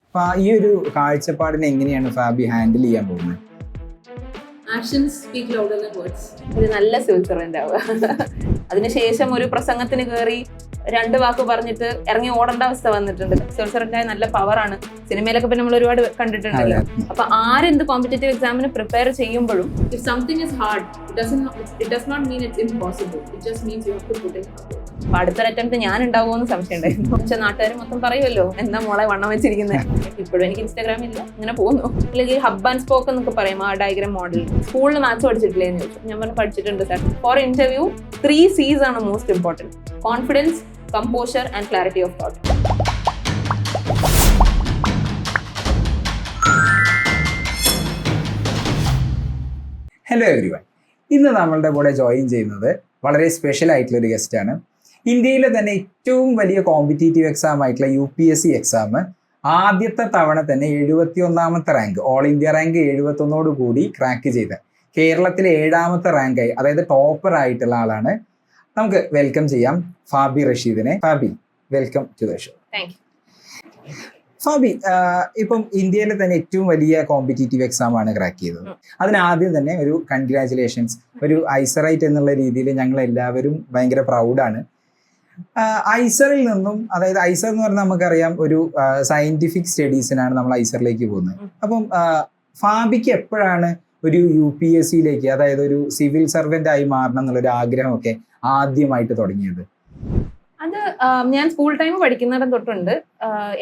അപ്പൊ ഈ ഒരു കാഴ്ചപ്പാടിനെ എങ്ങനെയാണ് ഫാബി ഹാൻഡിൽ ചെയ്യാൻ പോകുന്നത്? Actions speak louder than words. ഒരു നല്ല സിവിൽ സർവന്റ് ആവുക. അതിനുശേഷം ഒരു പ്രസംഗത്തിന് കയറി 2 വാക്ക് പറഞ്ഞിട്ട് ഇറങ്ങി ഓടേണ്ട അവസ്ഥ വന്നിട്ടുണ്ട്. സിവിൽ സർവന്റായ നല്ല പവറാണ്. സിനിമയിലൊക്കെ പിന്നെ നമ്മൾ ഒരുപാട് കണ്ടിട്ടുണ്ടല്ലോ. അപ്പൊ ആരെന്ത് കോമ്പറ്റേറ്റീവ് എക്സാമിന് പ്രിപ്പയർ ചെയ്യുമ്പോഴും If something is hard, it does not mean it's impossible. It just means you have to put in hard work. അപ്പൊ അടുത്തൊരു അറ്റംപ്റ്റ് ഞാൻ ഉണ്ടാവുമെന്ന് സംശയം ഉണ്ടായിരുന്നു. പക്ഷെ നാട്ടുകാർ മൊത്തം പറയുമല്ലോ എന്താ മോളെ വണ്ണം വെച്ചിരിക്കുന്നത്. ഇപ്പോഴും എനിക്ക് ഇൻസ്റ്റാഗ്രാം ഇല്ല, ഇങ്ങനെ പോകുന്നു. അല്ലെങ്കിൽ ഹബ് ആൻഡ് സ്പോക്ക് എന്നൊക്കെ പറയും ആ ഡയഗ്രാം മോഡൽ. സ്കൂളിൽ മാത്സ് പഠിച്ചിട്ടില്ലേ എന്ന് ചോദിച്ചു. ഞാൻ പറഞ്ഞു പഠിച്ചിട്ടുണ്ട് സാർ. ഫോർ ഇന്റർവ്യൂ 3 C's ആണ് most important: confidence, composure and clarity of thought. Hello everyone, ഇന്ന് നമ്മളുടെ കൂടെ ജോയിൻ ചെയ്യുന്നത് വളരെ സ്പെഷ്യൽ ആയിട്ടുള്ള ഒരു ഗസ്റ്റാണ്. ഇന്ത്യയിലെ തന്നെ ഏറ്റവും വലിയ കോമ്പറ്റീറ്റീവ് എക്സാം ആയിട്ടുള്ള UPSC എക്സാം ആദ്യത്തെ തവണ തന്നെ 71ാമത്തെ റാങ്ക്, ഓൾ ഇന്ത്യ റാങ്ക് 71 കൂടി ക്രാക്ക് ചെയ്ത കേരളത്തിലെ 7ാമത്തെ റാങ്കായി, അതായത് ടോപ്പർ ആയിട്ടുള്ള ആളാണ്. നമുക്ക് വെൽക്കം ചെയ്യാം ഫാബി റഷീദിനെ. Fabi, welcome to the show. Thank you. Fabi, ഇപ്പം ഇന്ത്യയിലെ തന്നെ ഏറ്റവും വലിയ കോമ്പറ്റീറ്റീവ് എക്സാം ആണ് ക്രാക്ക് ചെയ്തത്. അതിനാദ്യം തന്നെ ഒരു കൺഗ്രാറ്റുലേഷൻസ്. ഒരു ഐസറൈറ്റ് എന്നുള്ള രീതിയിൽ ഞങ്ങൾ എല്ലാവരും ഭയങ്കര പ്രൗഡാണ്. ഐസറിൽ നിന്നും, അതായത് ഐസർ എന്ന് പറഞ്ഞാൽ നമുക്കറിയാം ഒരു സയന്റിഫിക് സ്റ്റഡീസിനാണ് നമ്മൾ ഐസറിലേക്ക് പോകുന്നത്. അപ്പം ഫാബിക്ക് എപ്പോഴാണ് ഒരു UPSCയിലേക്ക്, അതായത് ഒരു സിവിൽ സർവന്റ് ആയി മാറണം എന്നുള്ളൊരു ആഗ്രഹമൊക്കെ ആദ്യമായിട്ട് തുടങ്ങിയത്? അത് ഞാൻ സ്കൂൾ ടൈം പഠിക്കുന്നിടം തൊട്ടുണ്ട്.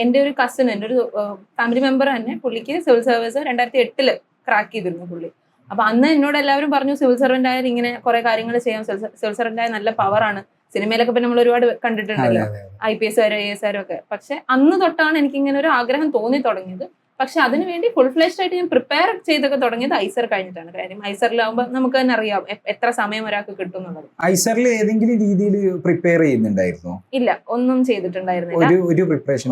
എൻ്റെ ഒരു കസിൻ, എൻ്റെ ഒരു ഫാമിലി മെമ്പർ തന്നെ, പുള്ളിക്ക് സിവിൽ സർവീസ് 2008 ക്രാക്ക് ചെയ്തിരുന്നു പുള്ളി. അപ്പൊ അന്ന് എന്നോട് എല്ലാവരും പറഞ്ഞു സിവിൽ സർവന്റ് ആയാലും ഇങ്ങനെ കുറെ കാര്യങ്ങൾ ചെയ്യാം, സിവിൽ സർവന്റ് ആയ നല്ല പവറാണ്. സിനിമയിലൊക്കെ പിന്നെ നമ്മൾ ഒരുപാട് കണ്ടിട്ടുണ്ടല്ലോ, IPS ആരും AS ആരും ഒക്കെ. പക്ഷെ അന്ന് തൊട്ടാണ് എനിക്ക് ഇങ്ങനെ ഒരു ആഗ്രഹം തോന്നി തുടങ്ങിയത്. പക്ഷെ അതിനുവേണ്ടി ഫുൾ ഫ്ലെഷ്ഡ് ആയിട്ട് ഞാൻ പ്രിപ്പയർ ചെയ്തൊക്കെ തുടങ്ങിയത് ഐസർ കഴിഞ്ഞിട്ടാണ്. കാര്യം ഐസറിലാവുമ്പോൾ നമുക്ക് തന്നെ അറിയാം എത്ര സമയം ഒരാൾക്ക് കിട്ടും എന്നുള്ളത്. ഐസറിൽ ഏതെങ്കിലും രീതിയിൽ പ്രിപ്പയർ ചെയ്യുന്നുണ്ടായിരുന്നോ? ഇല്ല, ഒന്നും ചെയ്തിട്ടുണ്ടായിരുന്നില്ല. ഒരു പ്രിപ്പറേഷൻ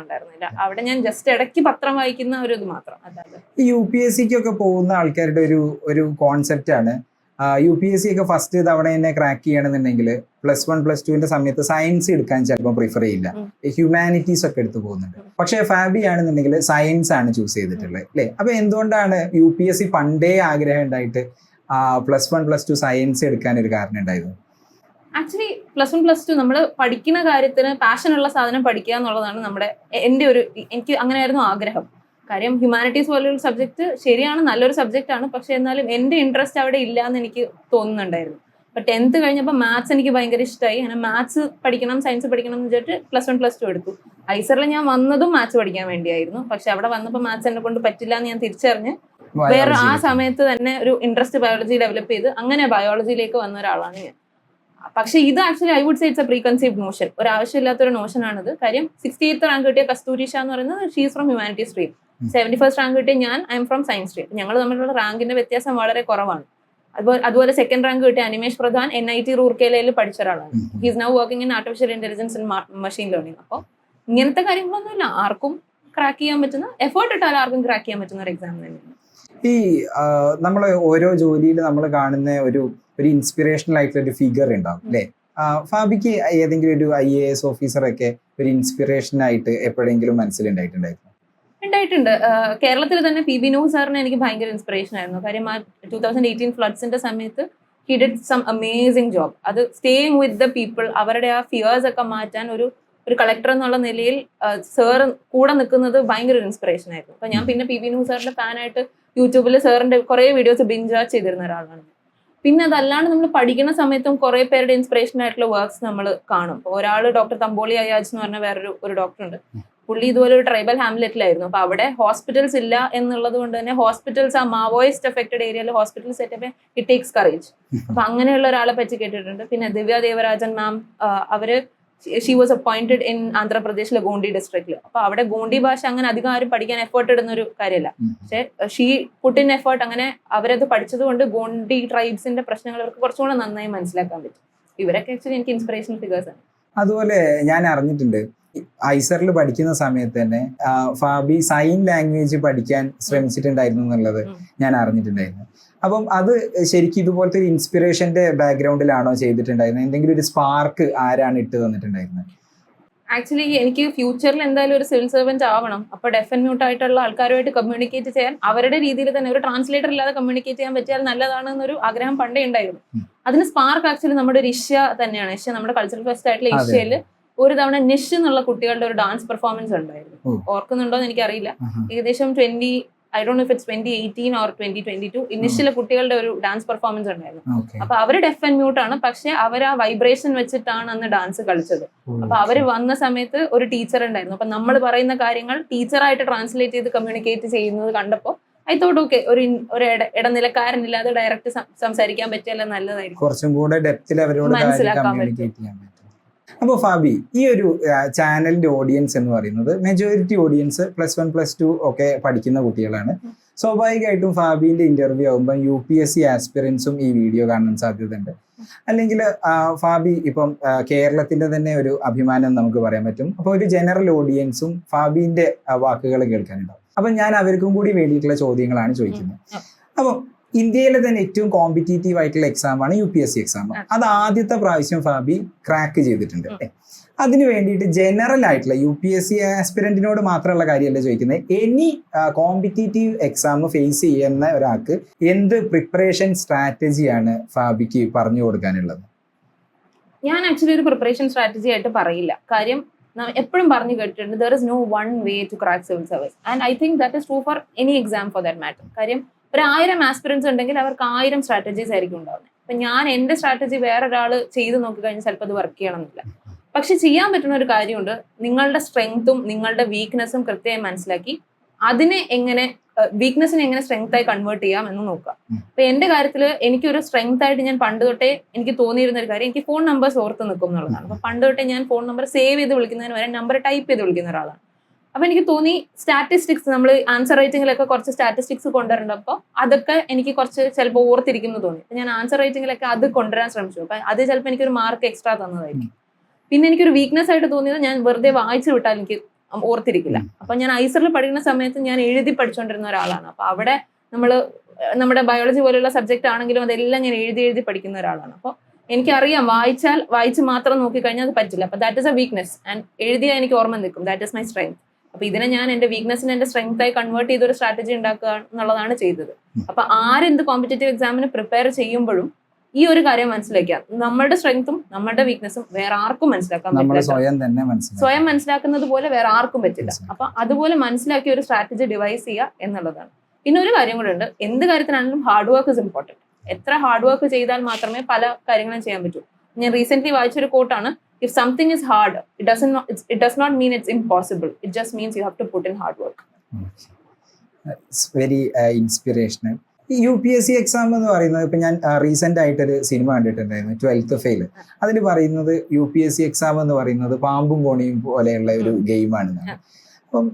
ഉണ്ടായിരുന്നില്ല. അവിടെ ഞാൻ ജസ്റ്റ് ഇടയ്ക്ക് പത്രം വായിക്കുന്ന ഒരു ഇത് മാത്രം. അതായത് UPSCക്കൊക്കെ പോകുന്ന ആൾക്കാരുടെ ഒരു കോൺസെപ്റ്റ് ആണ്, UPSC ഒക്കെ ഫസ്റ്റ് തവണ തന്നെ ക്രാക്ക് ചെയ്യണമെന്നുണ്ടെങ്കിൽ +1 +2 സമയത്ത് സയൻസ് എടുക്കാൻ ചിലപ്പോൾ പ്രിഫർ ചെയ്യില്ല, ഹ്യൂമാനിറ്റീസ് ഒക്കെ എടുത്തു പോകുന്നുണ്ട്. പക്ഷെ ഫാബി ആണെന്നുണ്ടെങ്കിൽ സയൻസ് ആണ് ചൂസ് ചെയ്തിട്ടുള്ളത്, അല്ലേ? അപ്പൊ എന്തുകൊണ്ടാണ് UPSC പണ്ടേ ആഗ്രഹം ഉണ്ടായിട്ട് +1 +2 സയൻസ് എടുക്കാൻ ഒരു കാരണം ഉണ്ടായിരുന്നു? ആക്ച്വലി +1 +2 നമ്മൾ പഠിക്കുന്ന കാര്യത്തിന് പാഷനുള്ള സാധനം പഠിക്കുക എന്നുള്ളതാണ് എനിക്ക് അങ്ങനെയായിരുന്നു ആഗ്രഹം. കാര്യം ഹ്യൂമാനിറ്റീസ് പോലൊരു സബ്ജക്ട് ശരിയാണ്, നല്ലൊരു സബ്ജക്റ്റ് ആണ്. പക്ഷെ എന്നാലും എൻ്റെ ഇൻട്രസ്റ്റ് അവിടെ ഇല്ല എന്ന് എനിക്ക് തോന്നുന്നുണ്ടായിരുന്നു. അപ്പൊ 10th കഴിഞ്ഞപ്പോൾ മാത്സ് എനിക്ക് ഭയങ്കര ഇഷ്ടമായി. അങ്ങനെ മാത്സ് പഠിക്കണം, സയൻസ് പഠിക്കണം എന്ന് വെച്ചിട്ട് +1 +2 എടുത്തു. ഐസറിൽ ഞാൻ വന്നതും മാത്സ് പഠിക്കാൻ വേണ്ടിയായിരുന്നു. പക്ഷെ അവിടെ വന്നപ്പോൾ മാത്സ് എന്നെ കൊണ്ട് പറ്റില്ല എന്ന് ഞാൻ തിരിച്ചറിഞ്ഞ് വേറെ ആ സമയത്ത് തന്നെ ഒരു ഇൻട്രസ്റ്റ് ബയോളജി ഡെവലപ്പ് ചെയ്ത് അങ്ങനെ ബയോളജിയിലേക്ക് വന്ന ഒരാളാണ് ഞാൻ. പക്ഷെ ഇത് actually I would say it's a preconceived notion. ഒരു ആവശ്യമില്ലാത്തൊരു നോഷനാണിത്. കാര്യം 68th റാങ്ക് കിട്ടിയ കസ്തൂരി ഷാ എന്ന് പറയുന്നത് she's from humanity stream. 71st rank കിട്ടിയ ഞാൻ I am from science stream. ഞങ്ങൾ തമ്മിലുള്ള റാങ്കിന്റെ വ്യത്യാസം വളരെ കുറവാണ്. അതുപോലെ 2nd റാങ്ക് കിട്ടിയ അനിമേഷ് പ്രധാൻ NIT റൂർക്കേലയിൽ പഠിച്ച ഒരാളാണ്. He's now working in artificial intelligence and machine learning. അപ്പോൾ ഇങ്ങനത്തെ കാര്യങ്ങളൊന്നുമില്ല, ആർക്കും ക്രാക്ക് ചെയ്യാൻ പറ്റുന്ന, എഫേർട്ട് ഇട്ടാൽ ആർക്കും ക്രാക്ക് ചെയ്യാൻ പറ്റുന്ന ഒരു എക്സാം തന്നെയാണ്. ഈ നമ്മൾ ഓരോ ജോലിയിൽ നമ്മൾ കാണുന്ന ഒരു ഇൻസ്പിറേഷണൽ ആയിട്ടുള്ള ഒരു ഫിഗർ ഉണ്ടാവും, അല്ലേ? ഫാബിക്ക് ഏതെങ്കിലും ഒരു IAS ഓഫീസറൊക്കെ ഒരു ഇൻസ്പിറേഷൻ ആയിട്ട് എപ്പോഴെങ്കിലും മനസ്സിലുണ്ടായിട്ടുണ്ടായിരുന്നു? ഉണ്ടായിട്ടുണ്ട്. കേരളത്തിൽ തന്നെ PB നൂഹ് സാറിന് എനിക്ക് ഭയങ്കര ഇൻസ്പിറേഷൻ ആയിരുന്നു. കാര്യം ആ 2018 ഫ്ലഡ്സിന്റെ സമയത്ത് he did some amazing job. അത് സ്റ്റേയിങ് വിത്ത് ദ പീപ്പിൾ, അവരുടെ ആ ഫിയേഴ്സ് ഒക്കെ മാറ്റാൻ ഒരു കളക്ടർ എന്നുള്ള നിലയിൽ സാർ കൂടെ നിൽക്കുന്നത് ഭയങ്കര ഒരു ഇൻസ്പിറേഷൻ ആയിരുന്നു. അപ്പൊ ഞാൻ പിന്നെ PB നൂഹ് സാറിന്റെ ഫാനായിട്ട് യൂട്യൂബിൽ സാറിന്റെ കുറെ വീഡിയോസ് ബിഞ്ച് വാച്ച് ചെയ്തിരുന്ന ഒരാളാണ്. പിന്നെ അതല്ലാണ്ട് നമ്മൾ പഠിക്കുന്ന സമയത്തും കുറെ പേരുടെ ഇൻസ്പിറേഷൻ ആയിട്ടുള്ള വർക്ക്സ് നമ്മൾ കാണും. ഒരാൾ ഡോക്ടർ തമ്പോളി അയാജ് എന്ന് പറഞ്ഞ വേറൊരു ഡോക്ടർ ഉണ്ട്. പുള്ളി ഇതുപോലെ ഒരു ട്രൈബൽ ഹാംലെറ്റിലായിരുന്നു. അപ്പൊ അവിടെ ഹോസ്പിറ്റൽസ് ഇല്ല എന്നുള്ളത് കൊണ്ട് തന്നെ ഹോസ്പിറ്റൽസ്, ആ മാവോയിസ്റ്റ് അഫക്റ്റഡ് ഏരിയയിൽ hospital setup it takes courage. അപ്പൊ അങ്ങനെയുള്ള ഒരാളെ പറ്റി കേട്ടിട്ടുണ്ട്. പിന്നെ ദിവ്യ ദേവരാജൻ മാം, അവര് ഷീ വാസ് അപ്പോയിന്റഡ് ഇൻ ആന്ധ്രാപ്രദേശിലെ ഗോണ്ടി ഡിസ്ട്രിക്റ്റിൽ. അപ്പൊ അവിടെ ഗോണ്ടി ഭാഷ അങ്ങനെ അധികം ആരും പഠിക്കാൻ എഫേർട്ട് ഇടുന്ന ഒരു കാര്യമല്ല. പക്ഷെ ഷീ പുട്ട് ഇൻ എഫേർട്ട്. അങ്ങനെ അവരത് പഠിച്ചത് കൊണ്ട് ഗോണ്ടി ട്രൈബ്സിന്റെ പ്രശ്നങ്ങൾ അവർക്ക് കുറച്ചുകൂടെ നന്നായി മനസ്സിലാക്കാൻ പറ്റും. ഇവരൊക്കെ ആക്ച്വലി എനിക്ക് ഇൻസ്പിറേഷണൽ ഫിഗേഴ്സ് ആണ്. അതുപോലെ ഞാൻ അറിഞ്ഞിട്ടുണ്ട് ഐസറിൽ പഠിക്കുന്ന സമയത്ത് തന്നെ ഫാബി സൈൻ ലാംഗ്വേജ് പഠിക്കാൻ ശ്രമിച്ചിട്ടുണ്ടായിരുന്നു എന്നുള്ളത് ഞാൻ അറിഞ്ഞിട്ടുണ്ടായിരുന്നു. അപ്പം അത് ശരിക്കും ഇതുപോലത്തെ ഒരു ഇൻസ്പിറേഷന്റെ ബാക്ക്ഗ്രൗണ്ടിലാണോ ചെയ്തിട്ടുണ്ടായിരുന്നത്? എന്തെങ്കിലും ഒരു സ്പാർക്ക് ആരാണ് ഇട്ട് തന്നിട്ടുണ്ടായിരുന്നത്? ആക്ച്വലി എനിക്ക് ഫ്യൂച്ചറിൽ എന്തായാലും ഒരു സിവിൽ സർവന്റ് ആവണം. അപ്പൊ ഡെഫ് ആൻഡ് മ്യൂട്ട് ആയിട്ടുള്ള ആൾക്കാരുമായിട്ട് കമ്മ്യൂണിക്കേറ്റ് ചെയ്യാൻ അവരുടെ രീതിയിൽ തന്നെ ഒരു ട്രാൻസ്ലേറ്റർ ഇല്ലാതെ കമ്മ്യൂണിക്കേറ്റ് ചെയ്യാൻ പറ്റിയാൽ നല്ലതാണ് എന്നൊരു ആഗ്രഹം പണ്ടേ ഉണ്ടായിരുന്നു. അതിന് സ്പാർക്ക് ആക്ച്വലി നമ്മുടെ ഒരു ഇഷ്യ തന്നെയാണ്. ഇഷ്യ നമ്മുടെ കൾച്ചറൽ ഫെസ്റ്റ് ആയിട്ടുള്ള ഇഷ്യയില് ഒരു തവണ നിഷ് എന്നുള്ള കുട്ടികളുടെ ഒരു ഡാൻസ് പെർഫോമൻസ് ഉണ്ടായിരുന്നു. ഓർക്കുന്നുണ്ടോ എന്ന് എനിക്കറിയില്ല. ഏകദേശം 2018 or 2022 ഇനിഷ്യല് കുട്ടികളുടെ ഒരു ഡാൻസ് പെർഫോമൻസ് ഉണ്ടായിരുന്നു. അപ്പൊ അവര് ഡെഫ് ആൻഡ് മ്യൂട്ട് ആണ്, പക്ഷെ അവർ ആ വൈബ്രേഷൻ വെച്ചിട്ടാണ് അന്ന് ഡാൻസ് കളിച്ചത്. അപ്പൊ അവര് വന്ന സമയത്ത് ഒരു ടീച്ചർ ഉണ്ടായിരുന്നു. അപ്പൊ നമ്മൾ പറയുന്ന കാര്യങ്ങൾ ടീച്ചറായിട്ട് ട്രാൻസ്ലേറ്റ് ചെയ്ത് കമ്മ്യൂണിക്കേറ്റ് ചെയ്യുന്നത് കണ്ടപ്പോ ഐ തോട്ട് ഓക്കെ, ഒരു ഇടനിലക്കാരനില്ലാതെ ഡയറക്റ്റ് സംസാരിക്കാൻ പറ്റിയല്ല, നല്ലതായിരിക്കും, കുറച്ചും കൂടെ ഡെപ്തിൽ അവരോട് മനസ്സിലാക്കാൻ പറ്റും. അപ്പോൾ ഫാബി, ഈ ഒരു ചാനലിന്റെ ഓഡിയൻസ് എന്ന് പറയുന്നത് മെജോറിറ്റി ഓഡിയൻസ് +1 +2 ഒക്കെ പഠിക്കുന്ന കുട്ടികളാണ്. സ്വാഭാവികമായിട്ടും ഫാബിന്റെ ഇന്റർവ്യൂ ആകുമ്പോൾ UPSC ആസ്പിറൻസും ഈ വീഡിയോ കാണാൻ സാധ്യതയുണ്ട്. അല്ലെങ്കിൽ ഫാബി ഇപ്പം കേരളത്തിന്റെ തന്നെ ഒരു അഭിമാനം നമുക്ക് പറയാൻ പറ്റും. അപ്പോൾ ഒരു ജനറൽ ഓഡിയൻസും ഫാബിന്റെ വാക്കുകൾ കേൾക്കാനുണ്ടാവും. അപ്പൊ ഞാൻ അവർക്കും കൂടി വേണ്ടിയിട്ടുള്ള ചോദ്യങ്ങളാണ് ചോദിക്കുന്നത്. അപ്പം ഇന്ത്യയിലെ തന്നെ ഏറ്റവും കോമ്പറ്റീറ്റീവ് ആയിട്ടുള്ള എക്സാമാണ് UPSC എക്സാം. അത് ആദ്യത്തെ പ്രാവശ്യം ഫാബി ക്രാക്ക് ചെയ്തിട്ടുണ്ട്. അതിന് വേണ്ടിയിട്ട് ജനറൽ ആയിട്ടുള്ള UPSC ആസ്പിരന്റിനോട് മാത്രമുള്ള കാര്യമല്ല ചോദിക്കുന്നത്, എനി കോമ്പറ്റീറ്റീവ് എക്സാം ഫേസ് ചെയ്യുന്ന ഒരാൾക്ക് എന്ത് പ്രിപ്പറേഷൻ സ്ട്രാറ്റജിയാണ് ഫാബിക്ക് പറഞ്ഞു കൊടുക്കാനുള്ളത്? ഞാൻ ആക്ച്വലി ഒരു പ്രിപ്പറേഷൻ സ്ട്രാറ്റജി ആയിട്ട് പറയില്ല. കാര്യം എപ്പോഴും പറഞ്ഞു കേട്ടിട്ടുണ്ട്, there is no one way to crack civil service, and I think that is true for any exam for that matter. കാര്യം ഒരു 1000 ആസ്പിറൻസ് ഉണ്ടെങ്കിൽ അവർക്ക് 1000 സ്ട്രാറ്റജീസ് ആയിരിക്കും ഉണ്ടാവുന്നത്. അപ്പൊ ഞാൻ എന്റെ സ്ട്രാറ്റജി വേറൊരാൾ ചെയ്ത് നോക്കി കഴിഞ്ഞാൽ ചിലപ്പോൾ അത് വർക്ക് ചെയ്യണമെന്നില്ല. പക്ഷെ ചെയ്യാൻ പറ്റുന്ന ഒരു കാര്യമുണ്ട്, നിങ്ങളുടെ സ്ട്രെങ്ത്തും നിങ്ങളുടെ വീക്ക്നെസ്സും കൃത്യമായി മനസ്സിലാക്കി അതിനെ എങ്ങനെ വീക്ക്നെസ്സിനെ എങ്ങനെ സ്ട്രെങ്ത് ആയി കൺവേർട്ട് ചെയ്യാം എന്ന് നോക്കുക. അപ്പൊ എന്റെ കാര്യത്തിൽ എനിക്കൊരു സ്ട്രെങ്ത് ആയിട്ട് ഞാൻ പണ്ട് തൊട്ടേ എനിക്ക് തോന്നിയിരുന്ന ഒരു കാര്യം, എനിക്ക് ഫോൺ നമ്പേഴ്സ് ഓർത്ത് നിൽക്കും എന്നുള്ളതാണ്. അപ്പൊ പണ്ട് തൊട്ടേ ഞാൻ ഫോൺ നമ്പർ സേവ് ചെയ്ത് വിളിക്കുന്നതിന് വരെ നമ്പർ ടൈപ്പ് ചെയ്ത് വിളിക്കുന്ന ഒരാളാണ്. അപ്പൊ എനിക്ക് തോന്നി സ്റ്റാറ്റിസ്റ്റിക്സ്, നമ്മൾ ആൻസർ റൈറ്റിംഗിലൊക്കെ കുറച്ച് സ്റ്റാറ്റിസ്റ്റിക്സ് കൊണ്ടുവരേണ്ടപ്പോൾ അതൊക്കെ എനിക്ക് കുറച്ച് ചിലപ്പോൾ ഓർത്തിരിക്കുന്നു തോന്നി. ഞാൻ ആൻസർ റൈറ്റിംഗിലൊക്കെ അത് കൊണ്ടുവരാൻ ശ്രമിച്ചു. അപ്പൊ അത് ചിലപ്പോൾ എനിക്കൊരു മാർക്ക് എക്സ്ട്രാ തന്നതായിരിക്കും. പിന്നെ എനിക്കൊരു വീക്ക്നെസ് ആയിട്ട് തോന്നിയത്, ഞാൻ വെറുതെ വായിച്ചു വിട്ടാൽ എനിക്ക് ഓർത്തിരിക്കില്ല. അപ്പൊ ഞാൻ ഐസറിൽ പഠിക്കുന്ന സമയത്ത് ഞാൻ എഴുതി പഠിച്ചുകൊണ്ടിരുന്ന ഒരാളാണ്. അപ്പൊ അവിടെ നമ്മുടെ ബയോളജി പോലെയുള്ള സബ്ജക്ട് ആണെങ്കിലും അതെല്ലാം ഞാൻ എഴുതി പഠിക്കുന്ന ഒരാളാണ്. അപ്പോൾ എനിക്കറിയാം വായിച്ച് മാത്രം നോക്കിക്കഴിഞ്ഞാൽ അത് പറ്റില്ല. അപ്പൊ that is A weakness, and എഴുതിയാൽ എനിക്ക് ഓർമ്മ നിൽക്കും. That is my strength. അപ്പൊ ഇതിനെ ഞാൻ എന്റെ വീക്ക്നെസ്സിനെ എന്റെ സ്ട്രെങ്ത് ആയി കൺവേർട്ട് ചെയ്തൊരു സ്ട്രാറ്റജി ഉണ്ടാക്കുക എന്നുള്ളതാണ് ചെയ്തത്. അപ്പൊ ആരെന്ത് കോമ്പറ്റേറ്റീവ് എക്സാമിന് പ്രിപ്പയർ ചെയ്യുമ്പോഴും ഈ ഒരു കാര്യം മനസ്സിലാക്കുക, നമ്മുടെ സ്ട്രെങ്ത്തും നമ്മുടെ വീക്ക്നെസ്സും വേറെ ആർക്കും മനസ്സിലാക്കാൻ പറ്റില്ല. സ്വയം മനസ്സിലാക്കുന്നത് പോലെ വേറെ ആർക്കും പറ്റില്ല. അപ്പൊ അതുപോലെ മനസ്സിലാക്കിയ ഒരു സ്ട്രാറ്റജി ഡിവൈസ് ചെയ്യുക എന്നുള്ളതാണ്. പിന്നെ ഒരു കാര്യം കൂടെ ഉണ്ട്, എന്ത് കാര്യത്തിനാണെങ്കിലും ഹാർഡ് വർക്ക് ഇസ് ഇമ്പോർട്ടൻറ്റ്. എത്ര ഹാർഡ് വർക്ക് ചെയ്താൽ മാത്രമേ പല കാര്യങ്ങളും ചെയ്യാൻ പറ്റൂ. ഞാൻ recent വായിച്ചൊരു കോട്ടാണ്, if something is hard, it does not mean it's impossible. It just means you have to put in hard work. It's very inspirational. UPSC exam എന്ന് പറയുന്നത്, ഇപ്പം ഞാൻ റീസെന്റ് ആയിട്ടൊരു സിനിമ കണ്ടിട്ടുണ്ടായിരുന്നു, 12th ഫെയിൽ. അതിൽ പറയുന്നത് UPSC എക്സാം എന്ന് പറയുന്നത് പാമ്പും കോണിയും പോലെയുള്ള ഒരു ഗെയിമാണ്. അപ്പം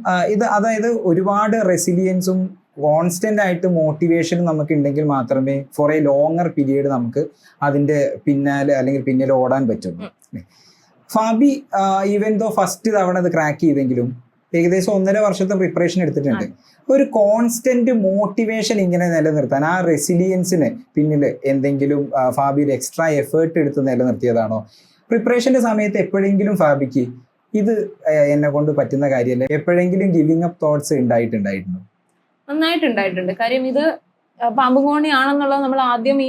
അതായത് ഒരുപാട് റെസിലിയൻസും കോൺസ്റ്റന്റ് ആയിട്ട് മോട്ടിവേഷനും നമുക്ക് ഉണ്ടെങ്കിൽ മാത്രമേ ഫോർ എ ലോങ്ങർ പീരീഡ് നമുക്ക് അതിന്റെ പിന്നിൽ ഓടാൻ പറ്റുള്ളൂ. ഫാബി ഈവൻ ദോ ഫസ്റ്റ് തവണ അത് ക്രാക്ക് ചെയ്തെങ്കിലും ഏകദേശം 1.5 വർഷത്തെ പ്രിപ്പറേഷൻ എടുത്തിട്ടുണ്ട്. ഒരു കോൺസ്റ്റന്റ് മോട്ടിവേഷൻ ഇങ്ങനെ നിലനിർത്താൻ, ആ റെസിലിയൻസിന് പിന്നിൽ എന്തെങ്കിലും ഫാബി ഒരു എക്സ്ട്രാ എഫേർട്ട് എടുത്ത് നിലനിർത്തിയതാണോ? പ്രിപ്പറേഷന്റെ സമയത്ത് എപ്പോഴെങ്കിലും ഫാബിക്ക് ഇത് എന്നെ കൊണ്ട് പറ്റുന്ന കാര്യമല്ല, എപ്പോഴെങ്കിലും ഗിവിംഗ് അപ്പ് തോട്ട്സ് ഉണ്ടായിട്ടുണ്ടോ? നന്നായിട്ടുണ്ടായിട്ടുണ്ട്. കാര്യം ഇത് പാമ്പുകോണി ആണെന്നുള്ളത് നമ്മൾ ആദ്യം ഈ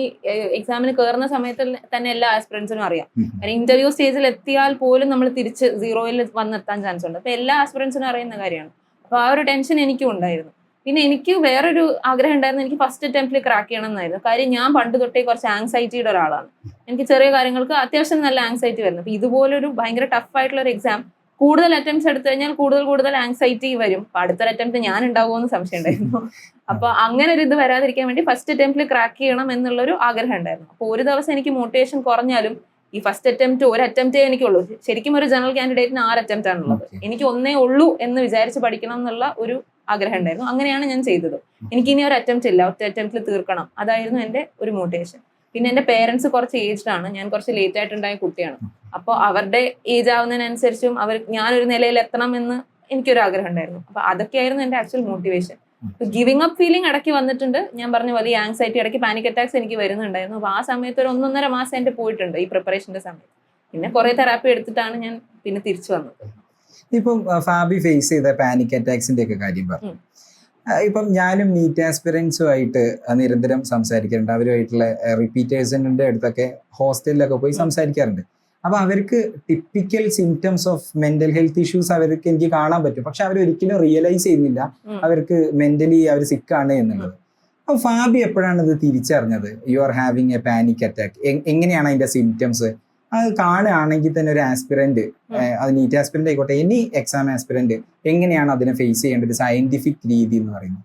എക്സാമിന് കയറുന്ന സമയത്ത് തന്നെ എല്ലാ ആസ്പിറൻസിനും അറിയാം. ഇന്റർവ്യൂ സ്റ്റേജിൽ എത്തിയാൽ പോലും നമ്മൾ തിരിച്ച് 0-ൽ വന്നെത്താൻ ചാൻസ് ഉണ്ട്. അപ്പൊ എല്ലാ ആസ്പിറൻസിനും അറിയുന്ന കാര്യമാണ്. അപ്പൊ ആ ഒരു ടെൻഷൻ എനിക്കും ഉണ്ടായിരുന്നു. പിന്നെ എനിക്ക് വേറൊരു ആഗ്രഹം ഉണ്ടായിരുന്നു, എനിക്ക് ഫസ്റ്റ് അറ്റംപ്റ്റിൽ ക്രാക്ക് ചെയ്യണം എന്നായിരുന്നു. കാര്യം ഞാൻ പണ്ട് തൊട്ടേ കുറച്ച് ആങ്സൈറ്റിയുടെ ഒരാളാണ്. എനിക്ക് ചെറിയ കാര്യങ്ങൾക്ക് അത്യാവശ്യം നല്ല ആങ്സൈറ്റി വരുന്നു. അപ്പൊ ഇതുപോലൊരു ഭയങ്കര ടഫ് ആയിട്ടുള്ള ഒരു എക്സാം കൂടുതൽ അറ്റംപ്റ്റ്സ് എടുത്തു കഴിഞ്ഞാൽ കൂടുതൽ ആങ്സൈറ്റി വരും. അപ്പൊ അടുത്തൊരു അറ്റംപ്റ്റ് ഞാൻ ഉണ്ടാവുമെന്ന് സംശയം ഉണ്ടായിരുന്നു. അപ്പൊ അങ്ങനെ ഒരു ഇത് വരാതിരിക്കാൻ വേണ്ടി ഫസ്റ്റ് അറ്റംപ്റ്റിൽ ക്രാക്ക് ചെയ്യണം എന്നുള്ളൊരു ആഗ്രഹം ഉണ്ടായിരുന്നു. അപ്പൊ ഒരു ദിവസം എനിക്ക് മോട്ടിവേഷൻ കുറഞ്ഞാലും ഈ ഫസ്റ്റ് അറ്റംപ്റ്റ് ഒരു അറ്റംപ്റ്റേ എനിക്കുള്ളൂ. ശരിക്കും ഒരു ജനറൽ കാൻഡിഡേറ്റിന് 6 അറ്റംപ്റ്റ് ആണുള്ളത്. എനിക്ക് 1 ഉള്ളൂ എന്ന് വിചാരിച്ച് പഠിക്കണം എന്നുള്ള ഒരു ആഗ്രഹം ഉണ്ടായിരുന്നു. അങ്ങനെയാണ് ഞാൻ ചെയ്തത്. എനിക്ക് ഇനി ഒരു അറ്റംപ്റ്റ് ഇല്ല, ഒറ്റ അറ്റംപ്റ്റിൽ തീർക്കണം, അതായിരുന്നു എന്റെ ഒരു മോട്ടിവേഷൻ. പിന്നെ എന്റെ പേരൻസ് കുറച്ച് ഏജ്ഡ് ആണ്, ഞാൻ കുറച്ച് ലേറ്റ് ആയിട്ടുണ്ടായ കുട്ടിയാണ്. അപ്പോൾ അവരുടെ ഏജ് ആവുന്നതിനനുസരിച്ചും ഞാനൊരു നിലയിൽ എത്തണം എന്ന് എനിക്കൊരു ആഗ്രഹം ഉണ്ടായിരുന്നു. അപ്പൊ അതൊക്കെയായിരുന്നു എന്റെ actual motivation. Giving up feeling ഇടയ്ക്ക് വന്നിട്ടുണ്ട്. ഞാൻ പറഞ്ഞ പോലെ ഈ ആങ്സൈറ്റി, ഇടയ്ക്ക് പാനിക് അറ്റാക്സ് എനിക്ക് വരുന്നുണ്ടായിരുന്നു. അപ്പൊ ആ സമയത്ത് ഒരു 1.5 മാസം എന്റെ പോയിട്ടുണ്ട് ഈ പ്രിപ്പറേഷന്റെ സമയത്ത്. പിന്നെ കുറെ തെറാപ്പി എടുത്തിട്ടാണ് ഞാൻ പിന്നെ തിരിച്ചു വന്നത്. ഇപ്പം ഫാബി ഫേസ് ചെയ്ത പാനിക് അറ്റാക്സിന്റെ ഒക്കെ കാര്യം പറഞ്ഞു. ഇപ്പം ഞാനും നീറ്റ് ആസ്പിറൻസുമായിട്ട് നിരന്തരം സംസാരിക്കാറുണ്ട്. അവരുമായിട്ടുള്ള റിപ്പീറ്റേഴ്സിന്റെ അടുത്തൊക്കെ ഹോസ്റ്റലിലൊക്കെ പോയി സംസാരിക്കാറുണ്ട്. അപ്പൊ അവർക്ക് typical symptoms of mental health issues അവർക്ക് എനിക്ക് കാണാൻ പറ്റും. പക്ഷെ അവർ ഒരിക്കലും റിയലൈസ് ചെയ്യുന്നില്ല അവർക്ക് മെന്റലി അവർ സിക്കാണ് എന്നുള്ളത്. അപ്പൊ ഫാബി എപ്പോഴാണ് ഇത് തിരിച്ചറിഞ്ഞത്? You are having A panic attack. എങ്ങനെയാണ് അതിന്റെ സിംറ്റംസ്? അത് കാണുകയാണെങ്കിൽ തന്നെ ഒരു ആസ്പിറന്റ്, അത് നീറ്റ് ആസ്പിറന്റ് ആയിക്കോട്ടെ, എനി എക്സാം ആസ്പിറന്റ് എങ്ങനെയാണ് അതിനെ ഫേസ് ചെയ്യേണ്ടത് സയന്റിഫിക് രീതി എന്ന് പറയുന്നത്?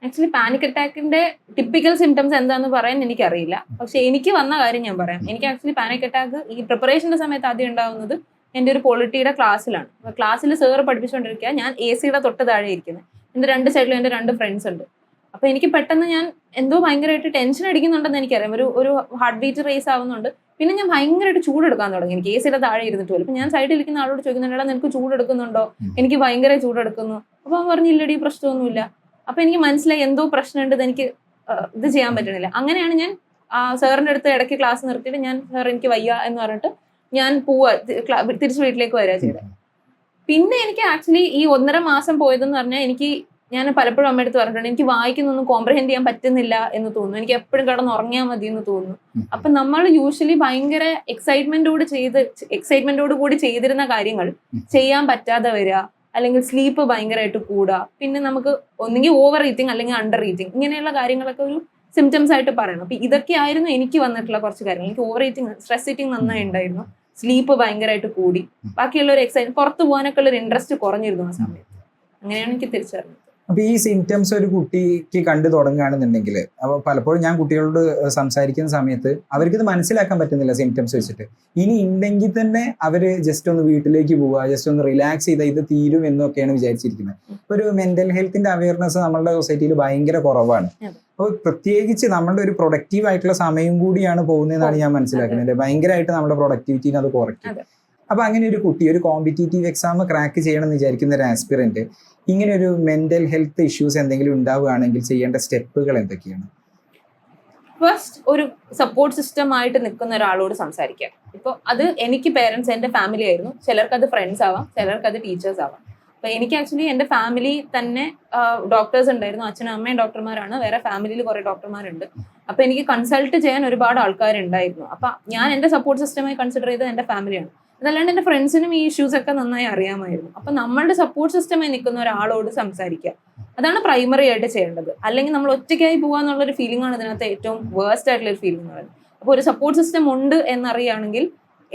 ആക്ച്വലി പാനിക് അറ്റാക്കിന്റെ ടിപ്പിക്കൽ സിംറ്റംസ് എന്താന്ന് പറയാൻ എനിക്കറിയില്ല. പക്ഷെ എനിക്ക് വന്ന കാര്യം ഞാൻ പറയാം. എനിക്ക് ആക്ച്വലി പാനിക് അറ്റാക്ക് ഈ പ്രിപ്പറേഷന്റെ സമയത്ത് ആദ്യം ഉണ്ടാവുന്നത് എൻ്റെ ഒരു പൊളിറ്റിയുടെ ക്ലാസ്സിലാണ്. അപ്പൊ ക്ലാസ്സിൽ സാർ പഠിപ്പിച്ചുകൊണ്ടിരിക്കുക, ഞാൻ AC-യുടെ തൊട്ട് താഴെ ഇരിക്കുന്നത്. എൻ്റെ രണ്ട് സൈഡിലും എൻ്റെ 2 ഫ്രണ്ട്സ് ഉണ്ട്. അപ്പൊ എനിക്ക് പെട്ടെന്ന് ഞാൻ എന്തോ ഭയങ്കരമായിട്ട് ടെൻഷൻ അടിക്കുന്നുണ്ടെന്ന് എനിക്കറിയാം. ഒരു ഹാർട്ട് ബീറ്റ് റേസ് ആവുന്നുണ്ട്. പിന്നെ ഞാൻ ഭയങ്കരമായിട്ട് ചൂടെടുക്കാൻ തുടങ്ങി. എനിക്ക് AC-യുടെ താഴെ ഇരുന്നിട്ട് പോലും. അപ്പൊ ഞാൻ സൈഡിൽ ഇരിക്കുന്ന ആളോട് ചോദിക്കുന്നുണ്ടോ നിനക്ക് ചൂടെടുക്കുന്നുണ്ടോ? എനിക്ക് ഭയങ്കര ചൂടെടുക്കുന്നു. അപ്പൊ അവൻ പറഞ്ഞു ഇല്ലടി പ്രശ്നമൊന്നുമില്ല. അപ്പൊ എനിക്ക് മനസ്സിലായി എന്തോ പ്രശ്നമുണ്ട്, എനിക്ക് ഇത് ചെയ്യാൻ പറ്റണില്ല. അങ്ങനെയാണ് ഞാൻ സാറിന്റെ അടുത്ത് ഇടയ്ക്ക് ക്ലാസ് നിർത്തിയിട്ട് ഞാൻ സാർ എനിക്ക് വയ്യ എന്ന് പറഞ്ഞിട്ട് ഞാൻ പോവാ, തിരിച്ച് വീട്ടിലേക്ക് വരിക ചെയ്തത്. പിന്നെ എനിക്ക് ആക്ച്വലി ഈ 1.5 മാസം പോയതെന്ന് പറഞ്ഞാൽ ഞാൻ പലപ്പോഴും അമ്മയടുത്ത് പറഞ്ഞിട്ടുണ്ട്, എനിക്ക് വായിക്കുന്നൊന്നും കോംപ്രഹെൻഡ് ചെയ്യാൻ പറ്റുന്നില്ല എന്ന് തോന്നുന്നു. എനിക്ക് എപ്പോഴും കിടന്ന് ഉറങ്ങിയാൽ മതി എന്ന് തോന്നുന്നു. അപ്പൊ നമ്മൾ യൂഷ്വലി ഭയങ്കര എക്സൈറ്റ്മെന്റോട് കൂടി ചെയ്തിരുന്ന കാര്യങ്ങൾ ചെയ്യാൻ പറ്റാതെ വരിക, അല്ലെങ്കിൽ സ്ലീപ്പ് ഭയങ്കരമായിട്ട് കൂടുക. പിന്നെ നമുക്ക് ഒന്നെങ്കിൽ ഓവർ ഈറ്റിംഗ് അല്ലെങ്കിൽ അണ്ടർ ഈറ്റിംഗ്, ഇങ്ങനെയുള്ള കാര്യങ്ങളൊക്കെ ഒരു സിംറ്റംസ് ആയിട്ട് പറയണം. അപ്പൊ ഇതൊക്കെ ആയിരുന്നു എനിക്ക് വന്നിട്ടുള്ള കുറച്ച് കാര്യങ്ങൾ. എനിക്ക് ഓവർ ഈറ്റിംഗ്, സ്ട്രെസ് ഈറ്റിംഗ് നന്നായി ഉണ്ടായിരുന്നു. സ്ലീപ്പ് ഭയങ്കരമായിട്ട് കൂടി, ബാക്കിയുള്ള ഒരു പുറത്ത് പോകാനൊക്കെ ഉള്ള ഒരു ഇൻട്രസ്റ്റ് കുറഞ്ഞിരുന്നു ആ സമയത്ത്. അങ്ങനെയാണ് എനിക്ക് തിരിച്ചറിഞ്ഞത്. അപ്പൊ ഈ സിംറ്റംസ് ഒരു കുട്ടിക്ക് കണ്ടു തുടങ്ങുകയാണെന്നുണ്ടെങ്കിൽ, അപ്പൊ പലപ്പോഴും ഞാൻ കുട്ടികളോട് സംസാരിക്കുന്ന സമയത്ത് അവർക്കിത് മനസ്സിലാക്കാൻ പറ്റുന്നില്ല സിംറ്റംസ് വെച്ചിട്ട്. ഇനി ഉണ്ടെങ്കിൽ തന്നെ അവര് ജസ്റ്റ് ഒന്ന് വീട്ടിലേക്ക് പോവുക, ജസ്റ്റ് ഒന്ന് റിലാക്സ് ചെയ്താൽ ഇത് തീരും എന്നൊക്കെയാണ് വിചാരിച്ചിരിക്കുന്നത്. ഒരു മെന്റൽ ഹെൽത്തിന്റെ അവയർനെസ് നമ്മളുടെ സൊസൈറ്റിയിൽ ഭയങ്കര കുറവാണ്. അപ്പോൾ പ്രത്യേകിച്ച് നമ്മളുടെ ഒരു പ്രൊഡക്റ്റീവ് ആയിട്ടുള്ള സമയം കൂടിയാണ് പോകുന്നതെന്നാണ് ഞാൻ മനസ്സിലാക്കുന്നത്. ഭയങ്കരമായിട്ട് നമ്മുടെ പ്രൊഡക്ടിവിറ്റിനെ അത് കുറയ്ക്കും. അപ്പൊ അങ്ങനെ ഒരു കുട്ടി ഒരു കോമ്പറ്റീറ്റീവ് എക്സാം ക്രാക്ക് ചെയ്യണം എന്ന് വിചാരിക്കുന്ന ഒരു ആസ്പിറന്റ് ഇങ്ങനെ ഒരു മെന്റൽ ഹെൽത്ത് ഇഷ്യൂസ് എന്തെങ്കിലും ഉണ്ടാവുകയാണെങ്കിൽ ചെയ്യേണ്ട സ്റ്റെപ്പുകൾ എന്തൊക്കെയാണ്? ഫസ്റ്റ്, ഒരു സപ്പോർട്ട് സിസ്റ്റം ആയിട്ട് നിൽക്കുന്ന ഒരാളോട് സംസാരിക്കാം. ഇപ്പോൾ അത് എനിക്ക് പേരൻസ്, എൻ്റെ ഫാമിലി ആയിരുന്നു. ചിലർക്ക് അത് ഫ്രണ്ട്സ് ആവാം, ചിലർക്ക് അത് ടീച്ചേഴ്സ് ആവാം. അപ്പൊ എനിക്ക് ആക്ച്വലി എൻ്റെ ഫാമിലി തന്നെ ഡോക്ടേഴ്സ് ഉണ്ടായിരുന്നു. അച്ഛനും അമ്മയും ഡോക്ടർമാരാണ്, വേറെ ഫാമിലിയിൽ കുറെ ഡോക്ടർമാരുണ്ട്. അപ്പൊ എനിക്ക് കൺസൾട്ട് ചെയ്യാൻ ഒരുപാട് ആൾക്കാരുണ്ടായിരുന്നു. അപ്പൊ ഞാൻ എൻ്റെ സപ്പോർട്ട് സിസ്റ്റമായി കൺസിഡർ ചെയ്തത് എൻ്റെ ഫാമിലിയാണ്. അതല്ലാണ്ട് എൻ്റെ ഫ്രണ്ട്സിനും ഈ ഇഷ്യൂസ് ഒക്കെ നന്നായി അറിയാമായിരുന്നു. അപ്പൊ നമ്മളുടെ സപ്പോർട്ട് സിസ്റ്റമായി നിൽക്കുന്ന ഒരാളോട് സംസാരിക്കുക, അതാണ് പ്രൈമറി ആയിട്ട് ചെയ്യേണ്ടത്. അല്ലെങ്കിൽ നമ്മൾ ഒറ്റയ്ക്കായി പോകാന്നുള്ളൊരു ഫീലിംഗ് ആണ് ഇതിനകത്ത് ഏറ്റവും വേഴ്സ്റ്റ് ആയിട്ടുള്ള ഒരു ഫീലിംഗ് എന്ന് പറയുന്നത്. അപ്പോൾ ഒരു സപ്പോർട്ട് സിസ്റ്റം ഉണ്ട് എന്നറിയുകയാണെങ്കിൽ,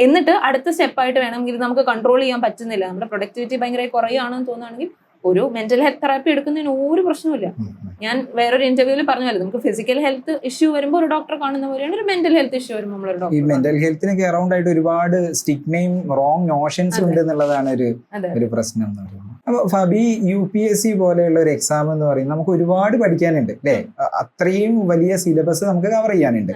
എന്നിട്ട് അടുത്ത സ്റ്റെപ്പായിട്ട് വേണമെങ്കിൽ നമുക്ക് കൺട്രോൾ ചെയ്യാൻ പറ്റുന്നില്ല, നമ്മുടെ പ്രൊഡക്ടിവിറ്റി ഭയങ്കര കുറയുകയാണെന്ന് തോന്നുകയാണെങ്കിൽ ഒരു മെന്റൽ ഹെൽത്ത് തെറാപ്പി എടുക്കുന്നതിന് ഒരു പ്രശ്നമില്ല. ഞാൻ വേറൊരു ഇന്റർവ്യൂവിൽ പറഞ്ഞല്ലോ, നമുക്ക് ഫിസിക്കൽ ഹെൽത്ത് ഇഷ്യൂ വരുമ്പോൾ ഒരു ഡോക്ടറെ കാണുന്ന പോലെയാണ് ഒരു മെന്റൽ ഹെൽത്ത് ഇഷ്യൂ വരുമ്പോൾ നമ്മളൊരു ഡോക്ടർ. ഈ മെന്റൽ ഹെൽത്തിനൊക്കെ അറൗണ്ട് ആയിട്ട് ഒരുപാട് സ്റ്റിഗ്മയും റോങ് നോഷൻസ് ഉണ്ട് എന്നുള്ളതാണ് ഒരു പ്രശ്നം എന്ന് പറയുന്നത്. അപ്പൊ ഫബി, UPSC പോലെയുള്ള ഒരു എക്സാം എന്ന് പറയുന്നത് നമുക്ക് ഒരുപാട് പഠിക്കാനുണ്ട് അല്ലേ? അത്രയും വലിയ സിലബസ് നമുക്ക് കവർ ചെയ്യാനുണ്ട്.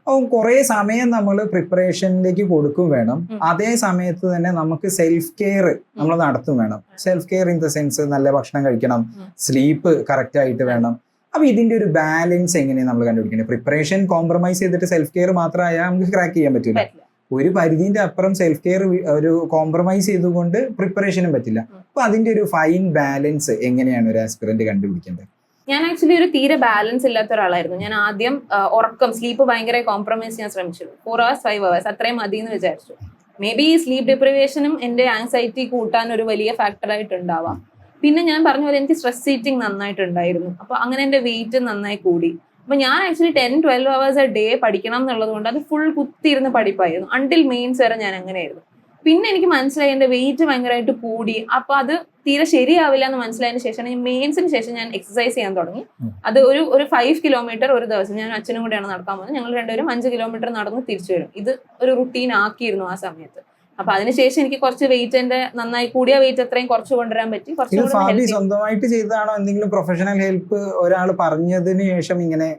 അപ്പം കുറെ സമയം നമ്മൾ പ്രിപ്പറേഷനിലേക്ക് കൊടുക്കും വേണം. അതേ സമയത്ത് തന്നെ നമുക്ക് സെൽഫ് കെയർ നമ്മൾ നടത്തും വേണം. Self care in the sense നല്ല ഭക്ഷണം കഴിക്കണം, സ്ലീപ്പ് കറക്റ്റ് ആയിട്ട് വേണം. അപ്പൊ ഇതിന്റെ ഒരു ബാലൻസ് എങ്ങനെയാണ് നമ്മൾ കണ്ടുപിടിക്കുന്നത്? പ്രിപ്പറേഷൻ കോംപ്രമൈസ് ചെയ്തിട്ട് സെൽഫ് കെയർ മാത്രമായാൽ നമുക്ക് ക്രാക്ക് ചെയ്യാൻ പറ്റില്ല. ഒരു പരിധിന്റെ അപ്പുറം സെൽഫ് കെയർ ഒരു കോംപ്രമൈസ് ചെയ്തുകൊണ്ട് പ്രിപ്പറേഷനും പറ്റില്ല. അപ്പൊ അതിന്റെ ഒരു ഫൈൻ ബാലൻസ് എങ്ങനെയാണ് ഒരു ആസ്പിറന്റ് കണ്ടുപിടിക്കേണ്ടത്? ഞാൻ ആക്ച്വലി ഒരു തീരെ ബാലൻസ് ഇല്ലാത്ത ഒരാളായിരുന്നു. ഞാൻ ആദ്യം ഉറക്കം, സ്ലീപ്പ് ഭയങ്കര കോംപ്രമൈസ് ചെയ്യാൻ ശ്രമിച്ചു. 4 hours 5 hours അത്രയും മതി എന്ന് വിചാരിച്ചു. മേ ബി ഈ സ്ലീപ്പ് ഡിപ്രിവേഷനും എൻ്റെ ആങ്സൈറ്റി കൂട്ടാൻ ഒരു വലിയ ഫാക്ടറായിട്ട് ഉണ്ടാവാം. പിന്നെ ഞാൻ പറഞ്ഞ പോലെ എനിക്ക് സ്ട്രെസ് ഈറ്റിംഗ് നന്നായിട്ടുണ്ടായിരുന്നു. അപ്പൊ അങ്ങനെ എൻ്റെ വെയിറ്റ് നന്നായി കൂടി. അപ്പൊ ഞാൻ ആക്ച്വലി 10-12 hours a day പഠിക്കണം എന്നുള്ളത് കൊണ്ട് അത് ഫുൾ കുത്തിയിരുന്ന് പഠിപ്പായിരുന്നു. അണ്ടിൽ മെയിൻസ് വരെ ഞാൻ അങ്ങനെയായിരുന്നു. പിന്നെ എനിക്ക് മനസ്സിലായി എൻ്റെ വെയിറ്റ് ഭയങ്കരമായിട്ട് കൂടി. അപ്പൊ അത് തീരെ ശരിയാവില്ല എന്ന് മനസ്സിലായതിനു ശേഷമാണ് ഞാൻ മെയിൻസിന് ശേഷം ഞാൻ എക്സസൈസ് ചെയ്യാൻ തുടങ്ങി. അത് ഒരു 5 kilometer ഒരു ദിവസം, ഞാൻ അച്ഛനും കൂടെയാണ് നടക്കാൻ പോകുന്നത്. ഞങ്ങൾ രണ്ടുപേരും 5 kilometer നടന്ന് തിരിച്ചു വരും. ഇത് ഒരു റുട്ടീൻ ആക്കിയിരുന്നു ആ സമയത്ത്. അപ്പൊ അതിനുശേഷം എനിക്ക് കുറച്ച് വെയിറ്റ്, എന്റെ നന്നായി കൂടിയ വെയിറ്റ് അത്രയും കുറച്ച് കൊണ്ടുവരാൻ പറ്റി. സ്വന്തമായിട്ട് ചെയ്തതാണോ, എന്തെങ്കിലും പ്രൊഫഷണൽ ഹെൽപ്പ് ഒരാൾ പറഞ്ഞതിന് ശേഷം ഇങ്ങനെ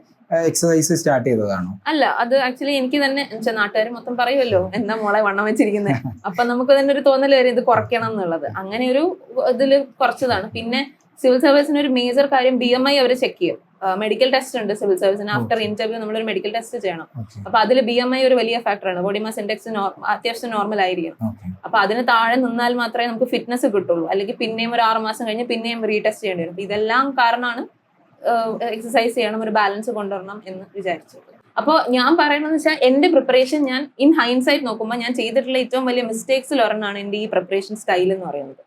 എക്സസൈസ് സ്റ്റാർട്ട് ചെയ്തതാണോ? അല്ല, അത് ആക്ച്വലി എനിക്ക് തന്നെ, നാട്ടുകാർ മൊത്തം പറയുമല്ലോ എന്താ മോളെ വണ്ണം വെച്ചിരിക്കുന്നത്. അപ്പൊ നമുക്ക് തന്നെ ഒരു തോന്നൽ വരും ഇത് കുറയ്ക്കണം എന്നുള്ളത്. അങ്ങനെ ഒരു ഇതിൽ കുറച്ചതാണ്. പിന്നെ സിവിൽ സർവീസിന് ഒരു മേജർ കാര്യം BMI അവർ ചെക്ക് ചെയ്യും. മെഡിക്കൽ ടെസ്റ്റ് ഉണ്ട് സിവിൽ സർവീസിന്. ആഫ്റ്റർ ഇന്റർവ്യൂ നമ്മളൊരു മെഡിക്കൽ ടെസ്റ്റ് ചെയ്യണം. അപ്പൊ അതിൽ BMI ഒരു വലിയ ഫാക്ടറാണ്. ബോഡി മാസ് ഇൻഡെക്സ് അത്യാവശ്യം നോർമൽ ആയിരിക്കും. അപ്പൊ അതിന് താഴെ നിന്നാൽ മാത്രമേ നമുക്ക് ഫിറ്റ്നസ് കിട്ടുള്ളൂ. അല്ലെങ്കിൽ പിന്നെയും ഒരു 6 മാസം കഴിഞ്ഞ് പിന്നെയും റീടെസ്റ്റ് ചെയ്യേണ്ടി വരും. ഇതെല്ലാം കാരണമാണ് എക്സസൈസ് ചെയ്യണം, ഒരു ബാലൻസ് കൊണ്ടുവരണം എന്ന് വിചാരിച്ചത്. അപ്പോൾ ഞാൻ പറയണമെന്ന് വെച്ചാൽ എന്റെ പ്രിപ്പറേഷൻ ഞാൻ ഇൻ ഹൈൻസൈറ്റ് നോക്കുമ്പോൾ ഞാൻ ചെയ്തിട്ടുള്ള ഏറ്റവും വലിയ മിസ്റ്റേക്സിൽ ഒരെണ്ണമാണ് എന്റെ ഈ പ്രിപ്പറേഷൻ സ്റ്റൈൽ എന്ന് പറയുന്നത്.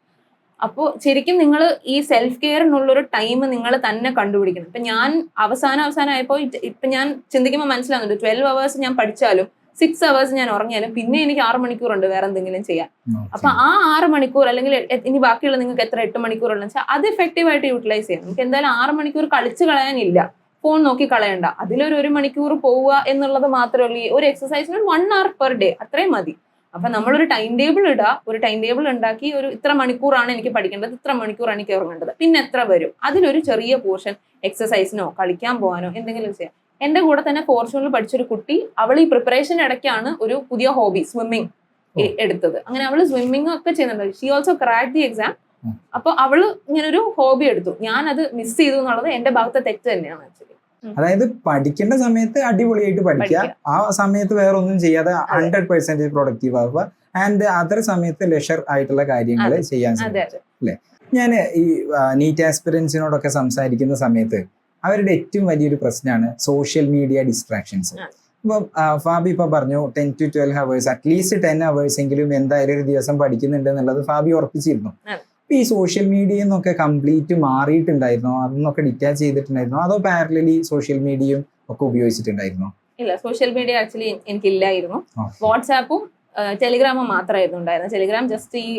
അപ്പോൾ ശരിക്കും നിങ്ങൾ ഈ സെൽഫ് കെയറിനുള്ളൊരു ടൈം നിങ്ങൾ തന്നെ കണ്ടുപിടിക്കണം. ഇപ്പൊ ഞാൻ അവസാനമായപ്പോൾ ഇപ്പൊ ഞാൻ ചിന്തിക്കുമ്പോൾ മനസ്സിലാവുന്നുണ്ട് 12 hours ഞാൻ പഠിച്ചാലും 6 hours ഞാൻ ഉറങ്ങിയാലും പിന്നെ എനിക്ക് 6 മണിക്കൂറുണ്ട് വേറെ എന്തെങ്കിലും ചെയ്യാൻ. അപ്പൊ ആ 6 മണിക്കൂർ അല്ലെങ്കിൽ ഇനി ബാക്കിയുള്ള നിങ്ങൾക്ക് എത്ര 8 മണിക്കൂറുള്ളതെന്ന് വെച്ചാൽ അത് എഫക്റ്റീവ് ആയിട്ട് യൂട്ടിലൈസ് ചെയ്യാം. നമുക്ക് എന്തായാലും 6 മണിക്കൂർ കളിച്ച് കളയാനില്ല, ഫോൺ നോക്കി കളയണ്ട. അതിലൊരു 1 മണിക്കൂർ പോവുക എന്നുള്ളത് മാത്രമേ ഉള്ളൂ. ഒരു എക്സസൈസിന് 1 hour per day അത്രയും മതി. അപ്പൊ നമ്മളൊരു ടൈം ടേബിൾ ഇടുക, ഒരു ടൈം ടേബിൾ ഉണ്ടാക്കി ഒരു ഇത്ര മണിക്കൂറാണ് എനിക്ക് പഠിക്കേണ്ടത്, ഇത്ര മണിക്കൂറാണ് എനിക്ക് ഉറങ്ങേണ്ടത്, പിന്നെ എത്ര വരും, അതിലൊരു ചെറിയ പോർഷൻ എക്സസൈസിനോ കളിക്കാൻ പോകാനോ എന്തെങ്കിലും ചെയ്യാം. എന്റെ കൂടെ തന്നെ ഫോർച്യൂണിൽ പഠിച്ചൊരു കുട്ടി, അവൾ ഈ പ്രിപ്പറേഷൻ ഇടയ്ക്കാണ് ഒരു പുതിയ ഹോബി സ്വിമ്മിങ് എടുത്തത്. അങ്ങനെ അവള് സ്വിമ്മിങ് ഒക്കെ ചെയ്യുന്നുണ്ട്. She also crack the exam. അപ്പൊ അവള് ഇങ്ങനെ ഒരു ഹോബി എടുത്തു. ഞാൻ അത് മിസ് ചെയ്തു എന്നുള്ളത് എന്റെ ഭാഗത്തെ തെറ്റ് തന്നെയാണ് ആക്ച്വലി. അതായത് പഠിക്കേണ്ട സമയത്ത് അടിപൊളിയായിട്ട് പഠിക്കുക, ആ സമയത്ത് വേറെ ഒന്നും ചെയ്യാതെ 100% പ്രൊഡക്റ്റീവ് ആവുക, ആൻഡ് അതർ സമയത്ത് ലെഷർ ആയിട്ടുള്ള കാര്യങ്ങൾ ചെയ്യാൻ സാധിക്കും അല്ലെ. ഞാൻ ഈ നീറ്റ് ആസ്പിറൻസിനോടൊക്കെ സംസാരിക്കുന്ന സമയത്ത് അവരുടെ ഏറ്റവും വലിയൊരു പ്രശ്നമാണ് സോഷ്യൽ മീഡിയ ഡിസ്ട്രാക്ഷൻസ്. ഇപ്പം ഫാബി ഇപ്പൊ പറഞ്ഞു 10 to 12 hours, അറ്റ്ലീസ്റ്റ് 10 hours എങ്കിലും എന്തായാലും ഒരു ദിവസം പഠിക്കുന്നുണ്ട് എന്നുള്ളത് ഫാബി ഉറപ്പിച്ചിരുന്നു. ഈ സോഷ്യൽ മീഡിയയിൽ നിന്നൊക്കെ കംപ്ലീറ്റ് മാറിയിട്ടുണ്ടായിരുന്നോ, അതൊന്നൊക്കെ ഡിറ്റാച്ച് ചെയ്തിട്ടുണ്ടായിരുന്നോ, അതോ പാരലലി സോഷ്യൽ മീഡിയയും ഒക്കെ ഉപയോഗിച്ചിട്ടുണ്ടായിരുന്നോ? ഇല്ല, സോഷ്യൽ മീഡിയ ആക്ച്വലി എനിക്കില്ലായിരുന്നു. വാട്സാപ്പും ടെലിഗ്രാമും മാത്രമായിരുന്നു ഉണ്ടായിരുന്നത്. ടെലിഗ്രാം ജസ്റ്റ് ഈ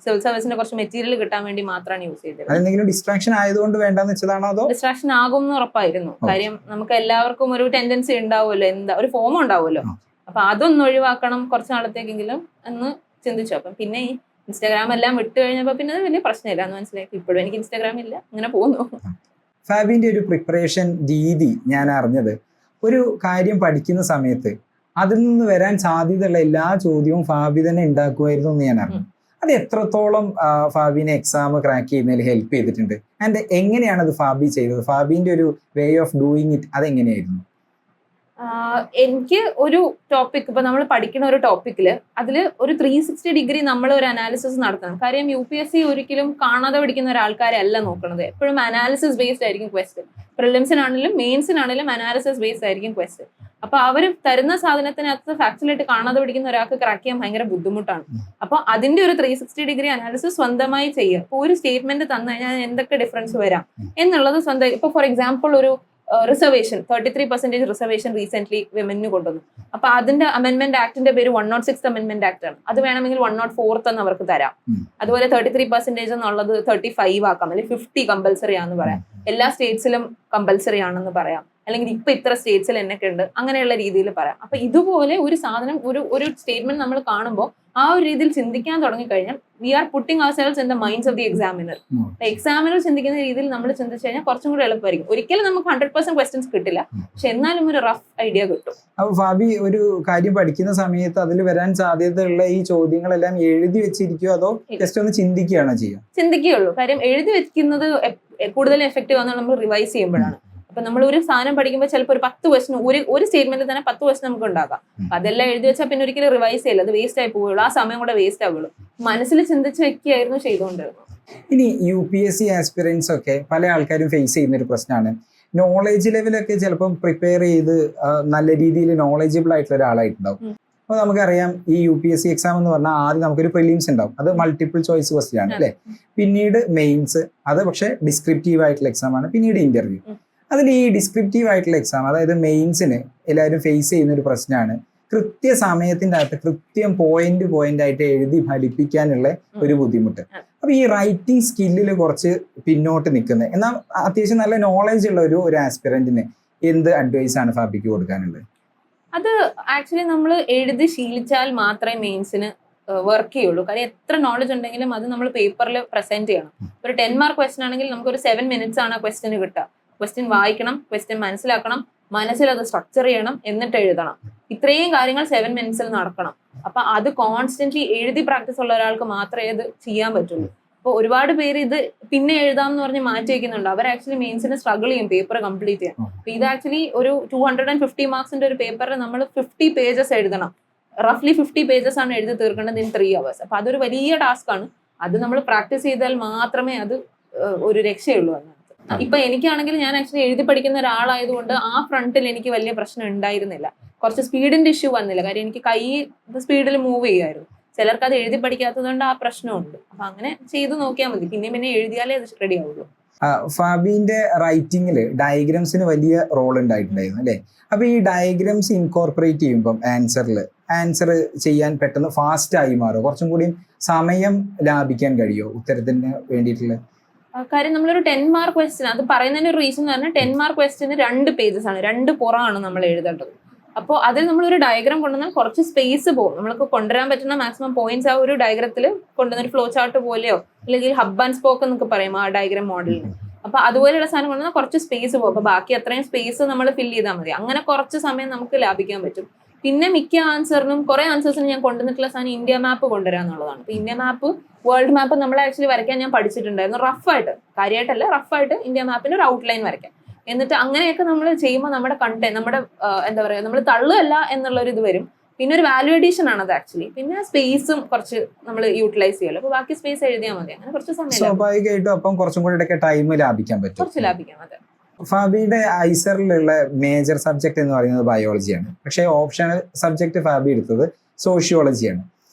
സിവിൽ സർവീസിന്റെ കുറച്ച് മെറ്റീരിയൽ കിട്ടാൻ വേണ്ടി മാത്രമാണ് യൂസ് ചെയ്തത്. അതെന്തെങ്കിലും ഡിസ്ട്രാക്ഷൻ ആയതുകൊണ്ട് വേണ്ടെന്ന് വെച്ചതാണോ അതോ? ഡിസ്ട്രാക്ഷൻ ആകും എന്ന് ഉറപ്പായിരുന്നു. കാര്യം നമുക്ക് എല്ലാവർക്കും ഒരു ടെൻഡൻസി ഉണ്ടാവുമല്ലോ, എന്താ ഒരു ഫോം ഉണ്ടാവുമല്ലോ. അപ്പൊ അതൊന്നും ഒഴിവാക്കണം കുറച്ച് നാളത്തേക്കെങ്കിലും എന്ന് ചിന്തിച്ചു. അപ്പം പിന്നെ ഈ ഇൻസ്റ്റാഗ്രാം എല്ലാം വിട്ട് കഴിഞ്ഞപ്പോ പിന്നെ അത് വലിയ പ്രശ്നമില്ല എന്ന് മനസ്സിലായി. ഇപ്പോഴും എനിക്ക് ഇൻസ്റ്റാഗ്രാം ഇല്ല, അങ്ങനെ പോകുന്നു. ഫാബിന്റെ ഒരു പ്രിപ്പറേഷൻ രീതി ഞാൻ അറിഞ്ഞത്, ഒരു കാര്യം പഠിക്കുന്ന സമയത്ത് അതിൽ നിന്ന് വരാൻ സാധ്യതയുള്ള എല്ലാ ചോദ്യവും ഫാബി തന്നെ ഉണ്ടാക്കുമായിരുന്നു എന്ന് ഞാൻ അറിഞ്ഞു. അത് എത്രത്തോളം ഫാബിനെ എക്സാം ക്രാക്ക് ചെയ്യുന്നതിൽ ഹെൽപ്പ് ചെയ്തിട്ടുണ്ട്, ആൻഡ് എങ്ങനെയാണ് അത് ഫാബി ചെയ്തത്? ഫാബിന്റെ ഒരു വേ ഓഫ് ഡൂയിങ് ഇറ്റ് അതെങ്ങനെയായിരുന്നു? എനിക്ക് ഒരു ടോപ്പിക്, ഇപ്പൊ നമ്മൾ പഠിക്കുന്ന ഒരു ടോപ്പിക്കില് അതിൽ ഒരു 360 ഡിഗ്രി നമ്മൾ ഒരു അനാലിസിസ് നടത്തണം. കാര്യം UPSC ഒരിക്കലും കാണാതെ പഠിക്കുന്ന ഒരാൾക്കാരെ അല്ല നോക്കുന്നത്. എപ്പോഴും അനാലിസിസ് ബേസ്ഡ് ആയിരിക്കും ക്വസ്റ്റ്യൻ. പ്രിലിംസിനാണെങ്കിലും മെയിൻസിനാണെങ്കിലും അനാലിസിസ് ബേസ്ഡ് ആയിരിക്കും ക്വസ്റ്റ്യൻ. അപ്പൊ അവർ തരുന്ന സാധനത്തിനകത്ത് ഫാക്ച്വലായിട്ട് കാണാതെ പഠിക്കുന്ന ഒരാൾക്ക് ക്രാക്ക് ചെയ്യാൻ ഭയങ്കര ബുദ്ധിമുട്ടാണ്. അപ്പൊ അതിന്റെ ഒരു 360 ഡിഗ്രി അനാലിസിസ് സ്വന്തമായി ചെയ്യുക. ഇപ്പൊ ഒരു സ്റ്റേറ്റ്മെന്റ് തന്നു കഴിഞ്ഞാൽ എന്തൊക്കെ ഡിഫറൻസ് വരാം എന്നുള്ളത് സ്വന്തം. ഇപ്പൊ ഫോർ എക്സാമ്പിൾ ഒരു റിസർവേഷൻ 33% റിസർവേഷൻ റീസെന്റ് വിമന് കൊണ്ടുവന്നു. അപ്പൊ അതിന്റെ അമെന്റ്മെന്റ് ആക്ടിന്റെ പേര് 106th അമെന്റ്മെന്റ് ആക്ട് ആണ്. അത് വേണമെങ്കിൽ 104th എന്ന് അവർക്ക് തരാം. അതുപോലെ 33% എന്നുള്ളത് 35 ആക്കാം, അല്ലെങ്കിൽ 50 കമ്പൽസറി ആണെന്ന് പറയാം. എല്ലാ സ്റ്റേറ്റ്സിലും കമ്പൽസറി ആണെന്ന് പറയാം, അല്ലെങ്കിൽ ഇപ്പൊ ഇത്ര സ്റ്റേറ്റ്സിൽ എന്നൊക്കെ ഉണ്ട്, അങ്ങനെയുള്ള രീതിയിൽ പറയാം. അപ്പൊ ഇതുപോലെ ഒരു സാധനം ഒരു സ്റ്റേറ്റ്മെന്റ് നമ്മൾ കാണുമ്പോൾ ആ ഒരു രീതിയിൽ ചിന്തിക്കാൻ തുടങ്ങിക്കഴിഞ്ഞാൽ we are putting our selves in the minds of the examiner. Examiner ചിന്തിക്കുന്ന രീതിയിൽ നമ്മൾ ചിന്തിച്ചു കഴിഞ്ഞാൽ കുറച്ചും കൂടി എളുപ്പമായിരിക്കും. ഒരിക്കലും നമുക്ക് 100% ക്വസ്റ്റ്യൻസ് കിട്ടില്ല, പക്ഷെ എന്നാലും ഒരു റഫ് ഐഡിയ കിട്ടും. അപ്പൊ ഫാബി ഒരു കാര്യം പഠിക്കുന്ന സമയത്ത് അതിൽ വരാൻ സാധ്യതയുള്ള ഈ ചോദ്യങ്ങളെല്ലാം എഴുതി വെച്ചിരിക്കുകയോ അതോ ജസ്റ്റ് ഒന്ന് ചിന്തിക്കുകയാണോ ചെയ്യുക? ചിന്തിക്കുകയുള്ളൂ. കാര്യം എഴുതി വെക്കുന്നത് കൂടുതൽ എഫക്റ്റീവ് ആണെന്ന് നമ്മൾ റിവൈസ് ചെയ്യുമ്പോഴാണ്. അപ്പൊ നമ്മൾ ഒരു സാധനം പഠിക്കുമ്പോൾ ചിലപ്പോൾ ഒരു 10 ക്വസ്റ്റൻ ഒരു സ്റ്റേറ്റ്മെന്റിൽ തന്നെ 10 ക്വസ്റ്റൻ നമുക്ക് ഉണ്ടാക്കാം. അതെല്ലാം എഴുതി വെച്ചാൽ പിന്നെ ഒരിക്കലും റിവൈസ് ചെയ്യില്ല, അത് വേസ്റ്റ് ആയി പോവുള്ളൂ, ആ സമയം കൂടെ വേസ്റ്റ് ആവുള്ളൂ. മനസ്സിൽ ചിന്തിച്ച് വെക്കുകയായിരുന്നു ചെയ്തുകൊണ്ടിരുന്നത്. ഇനി UPSC ആസ്പിറൻസ് ഒക്കെ പല ആൾക്കാരും ഫേസ് ചെയ്യുന്ന ഒരു പ്രശ്നമാണ്, നോളേജ് ലെവലൊക്കെ ചിലപ്പം പ്രിപ്പയർ ചെയ്ത് നല്ല രീതിയിൽ നോളജബിൾ ആയിട്ടുള്ള ഒരാളായിട്ടുണ്ടാവും. അപ്പോൾ നമുക്കറിയാം ഈ UPSC എക്സാം എന്ന് പറഞ്ഞാൽ ആദ്യം നമുക്കൊരു പ്രിലിംസ് ഉണ്ടാവും, അത് മൾട്ടിപ്പിൾ ചോയ്സ് ക്വസ്റ്റ്യൻ ആണ് അല്ലേ. പിന്നീട് മെയിൻസ്, അത് പക്ഷേ ഡിസ്ക്രിപ്റ്റീവ് ആയിട്ടുള്ള എക്സാം ആണ്. പിന്നീട് ഇന്റർവ്യൂ. അതിൽ ഈ ഡിസ്ക്രിപ്റ്റീവ് ആയിട്ടുള്ള എക്സാം, അതായത് മെയിൻസിന് എല്ലാവരും ഫേസ് ചെയ്യുന്ന ഒരു പ്രശ്നമാണ് കൃത്യസമയത്തിൻ്റെ അകത്ത് കൃത്യം പോയിന്റ് ആയിട്ട് എഴുതി ഫലിപ്പിക്കാനുള്ള ഒരു ബുദ്ധിമുട്ട്. അപ്പൊ ഈ റൈറ്റിംഗ് സ്കില്ലിൽ കുറച്ച് പിന്നോട്ട് നിൽക്കുന്നത്, എന്നാൽ അത്യാവശ്യം നല്ല നോളജ് ഉള്ള ഒരു ആസ്പിറന്റിന് എന്ത് അഡ്വൈസ് ആണ് ഫാബിക്ക് കൊടുക്കാനുള്ളത്? അത് ആക്ച്വലി നമ്മൾ എഴുതി ശീലിച്ചാൽ മാത്രമേ മെയിൻസിന് വർക്ക് ചെയ്യുള്ളൂ. കാര്യം എത്ര നോളജ് ഉണ്ടെങ്കിലും അത് നമ്മൾ പേപ്പറിൽ പ്രസന്റ് ചെയ്യണം. ഒരു 10 മാർക്ക് ക്വസ്റ്റൻ ആണെങ്കിൽ നമുക്കൊരു 7 minutes ആണ് ആ ക്വസ്റ്റ്യന് കിട്ടുക. ക്വസ്റ്റ്യൻ വായിക്കണം, ക്വസ്റ്റ്യൻ മനസ്സിലാക്കണം, മനസ്സിൽ അത് സ്ട്രക്ചർ ചെയ്യണം, എന്നിട്ട് എഴുതണം. ഇത്രയും കാര്യങ്ങൾ 7 minutes നടക്കണം. അപ്പൊ അത് കോൺസ്റ്റന്റ്ലി എഴുതി പ്രാക്ടീസ് ഉള്ള ഒരാൾക്ക് മാത്രമേ അത് ചെയ്യാൻ പറ്റുള്ളൂ. അപ്പോൾ ഒരുപാട് പേര് ഇത് പിന്നെ എഴുതാം എന്ന് പറഞ്ഞ് മാറ്റി വെക്കുന്നുണ്ട്. അവർ ആക്ച്വലി മെയിൻസിന് സ്ട്രഗിൾ ചെയ്യും പേപ്പർ കംപ്ലീറ്റ് ചെയ്യാൻ. അപ്പൊ ഇത് ആക്ച്വലി ഒരു 250 മാർക്സിന്റെ ഒരു പേപ്പറിൽ നമ്മൾ 50 പേജസ് എഴുതണം. റഫ്ലി 50 പേജസ് ആണ് എഴുതി തീർക്കേണ്ടത് ഇൻ 3 hours. അപ്പൊ അതൊരു വലിയ ടാസ്ക് ആണ്. അത് നമ്മൾ പ്രാക്ടീസ് ചെയ്താൽ മാത്രമേ അത് ഒരു രക്ഷയുള്ളൂ എന്നാണ്. ഇപ്പൊ എനിക്കാണെങ്കിൽ ഞാൻ ആക്ച്വലി എഴുതി പഠിക്കുന്ന ഒരാളായതുകൊണ്ട് ആ ഫ്രണ്ടിൽ എനിക്ക് വലിയ പ്രശ്നം ഉണ്ടായിരുന്നില്ല. കുറച്ച് സ്പീഡിന്റെ ഇഷ്യൂ വന്നില്ല, കാര്യം എനിക്ക് കൈ സ്പീഡിൽ മൂവ് ചെയ്യുമായിരുന്നു. ചിലർക്ക് അത് എഴുതി പഠിക്കാത്തതുകൊണ്ട് ആ പ്രശ്നമുണ്ട്. അപ്പൊ അങ്ങനെ ചെയ്ത് നോക്കിയാൽ മതി, പിന്നെ എഴുതിയാലേ അത് റെഡി ആവുള്ളൂ. ഫാബിന്റെ റൈറ്റിംഗിൽ ഡയഗ്രാംസിന് വലിയ റോൾ ഉണ്ടായിട്ടുണ്ടായിരുന്നു അല്ലേ? അപ്പൊ ഈ ഡയഗ്രാംസ് ഇൻകോർപ്പറേറ്റ് ചെയ്യുമ്പോൾ ആൻസർ ചെയ്യാൻ പെട്ടെന്ന് ഫാസ്റ്റ് ആയി മാറും, കുറച്ചും കൂടി സമയം ലാഭിക്കാൻ കഴിയുമോ ഉത്തരത്തിന് വേണ്ടിയിട്ടുള്ള? കാര്യം നമ്മളൊരു 10 മാർക്ക് ക്വസ്റ്റ്യൻ, അത് പറയുന്നതിന് ഒരു റീസൺ എന്ന് പറഞ്ഞാൽ 10 മാർക്ക് ക്വസ്റ്റ്യന് 2 പേജസ് ആണ്, 2 പുറമാണ് നമ്മൾ എഴുതേണ്ടത്. അപ്പോൾ അതിൽ നമ്മളൊരു ഡയഗ്രാം കൊണ്ടുവന്നാൽ കുറച്ച് സ്പേസ് പോകും. നമ്മൾക്ക് കൊണ്ടുവരാൻ പറ്റുന്ന മാക്സിമം പോയിന്റ്സ് ആ ഒരു ഡയഗ്രത്തിൽ കൊണ്ടുവന്ന ഒരു ഫ്ലോ ചാർട്ട് പോലെയോ അല്ലെങ്കിൽ ഹബ് ആൻഡ് സ്പോക്ക് എന്നൊക്കെ പറയും ആ ഡയഗ്രാം മോഡലിന്. അപ്പൊ അതുപോലെയുള്ള സാധനം കൊണ്ടുവന്നാൽ കുറച്ച് സ്പേസ് പോകും. അപ്പൊ ബാക്കി അത്രയും സ്പേസ് നമ്മൾ ഫില്ല് ചെയ്താൽ മതി. അങ്ങനെ കുറച്ച് സമയം നമുക്ക് ലാഭിക്കാൻ പറ്റും. പിന്നെ മിക്ക ആൻസറിനും കുറെ ആൻസേഴ്സിന് ഞാൻ കൊണ്ടുവന്നിട്ടുള്ള സാധനം ഇന്ത്യ മാപ്പ് കൊണ്ടുവരാന്നുള്ളതാണ്. അപ്പൊ ഇന്ത്യ മാപ്പ് വേൾഡ് മാപ്പ് നമ്മൾ ആക്ച്വലി വരയ്ക്കാൻ ഞാൻ പഠിച്ചിട്ടുണ്ടായിരുന്നു. റഫായിട്ട്, കാര്യമായിട്ടല്ല, റഫായിട്ട് ഇന്ത്യ മാപ്പിന് ഒരു ഔട്ട്ലൈൻ വരയ്ക്കാം. എന്നിട്ട് അങ്ങനെയൊക്കെ നമ്മൾ ചെയ്യുമ്പോൾ നമ്മുടെ കണ്ടന്റ്, നമ്മുടെ എന്താ പറയുക, നമ്മൾ തള്ളുകയല്ല എന്നുള്ളൊരു ഇത് വരും. പിന്നെ ഒരു വാല്യൂ അഡീഷൻ ആണ് അത് ആക്ച്വലി. പിന്നെ സ്പേസും കുറച്ച് നമ്മൾ യൂട്ടിലൈസ് ചെയ്യുമല്ലോ. അപ്പൊ ബാക്കി സ്പേസ് എഴുതിയാൽ മതി. അങ്ങനെ കുറച്ച് സമയം സ്വാഭാവികമായിട്ടും അപ്പം കുറച്ചും കൂടി ടൈം ലാഭിക്കാൻ പറ്റും, കുറച്ച് ലാഭിക്കാം. അതെ. ഫാബിയുടെ ഐസറിലുള്ള മേജർ സബ്ജക്ട് എന്ന് പറയുന്നത് ബയോളജിയാണ്, പക്ഷേ ഓപ്ഷണൽ സബ്ജക്ട് ഫാബി എടുത്തത് സോഷ്യോളജിയാണ്.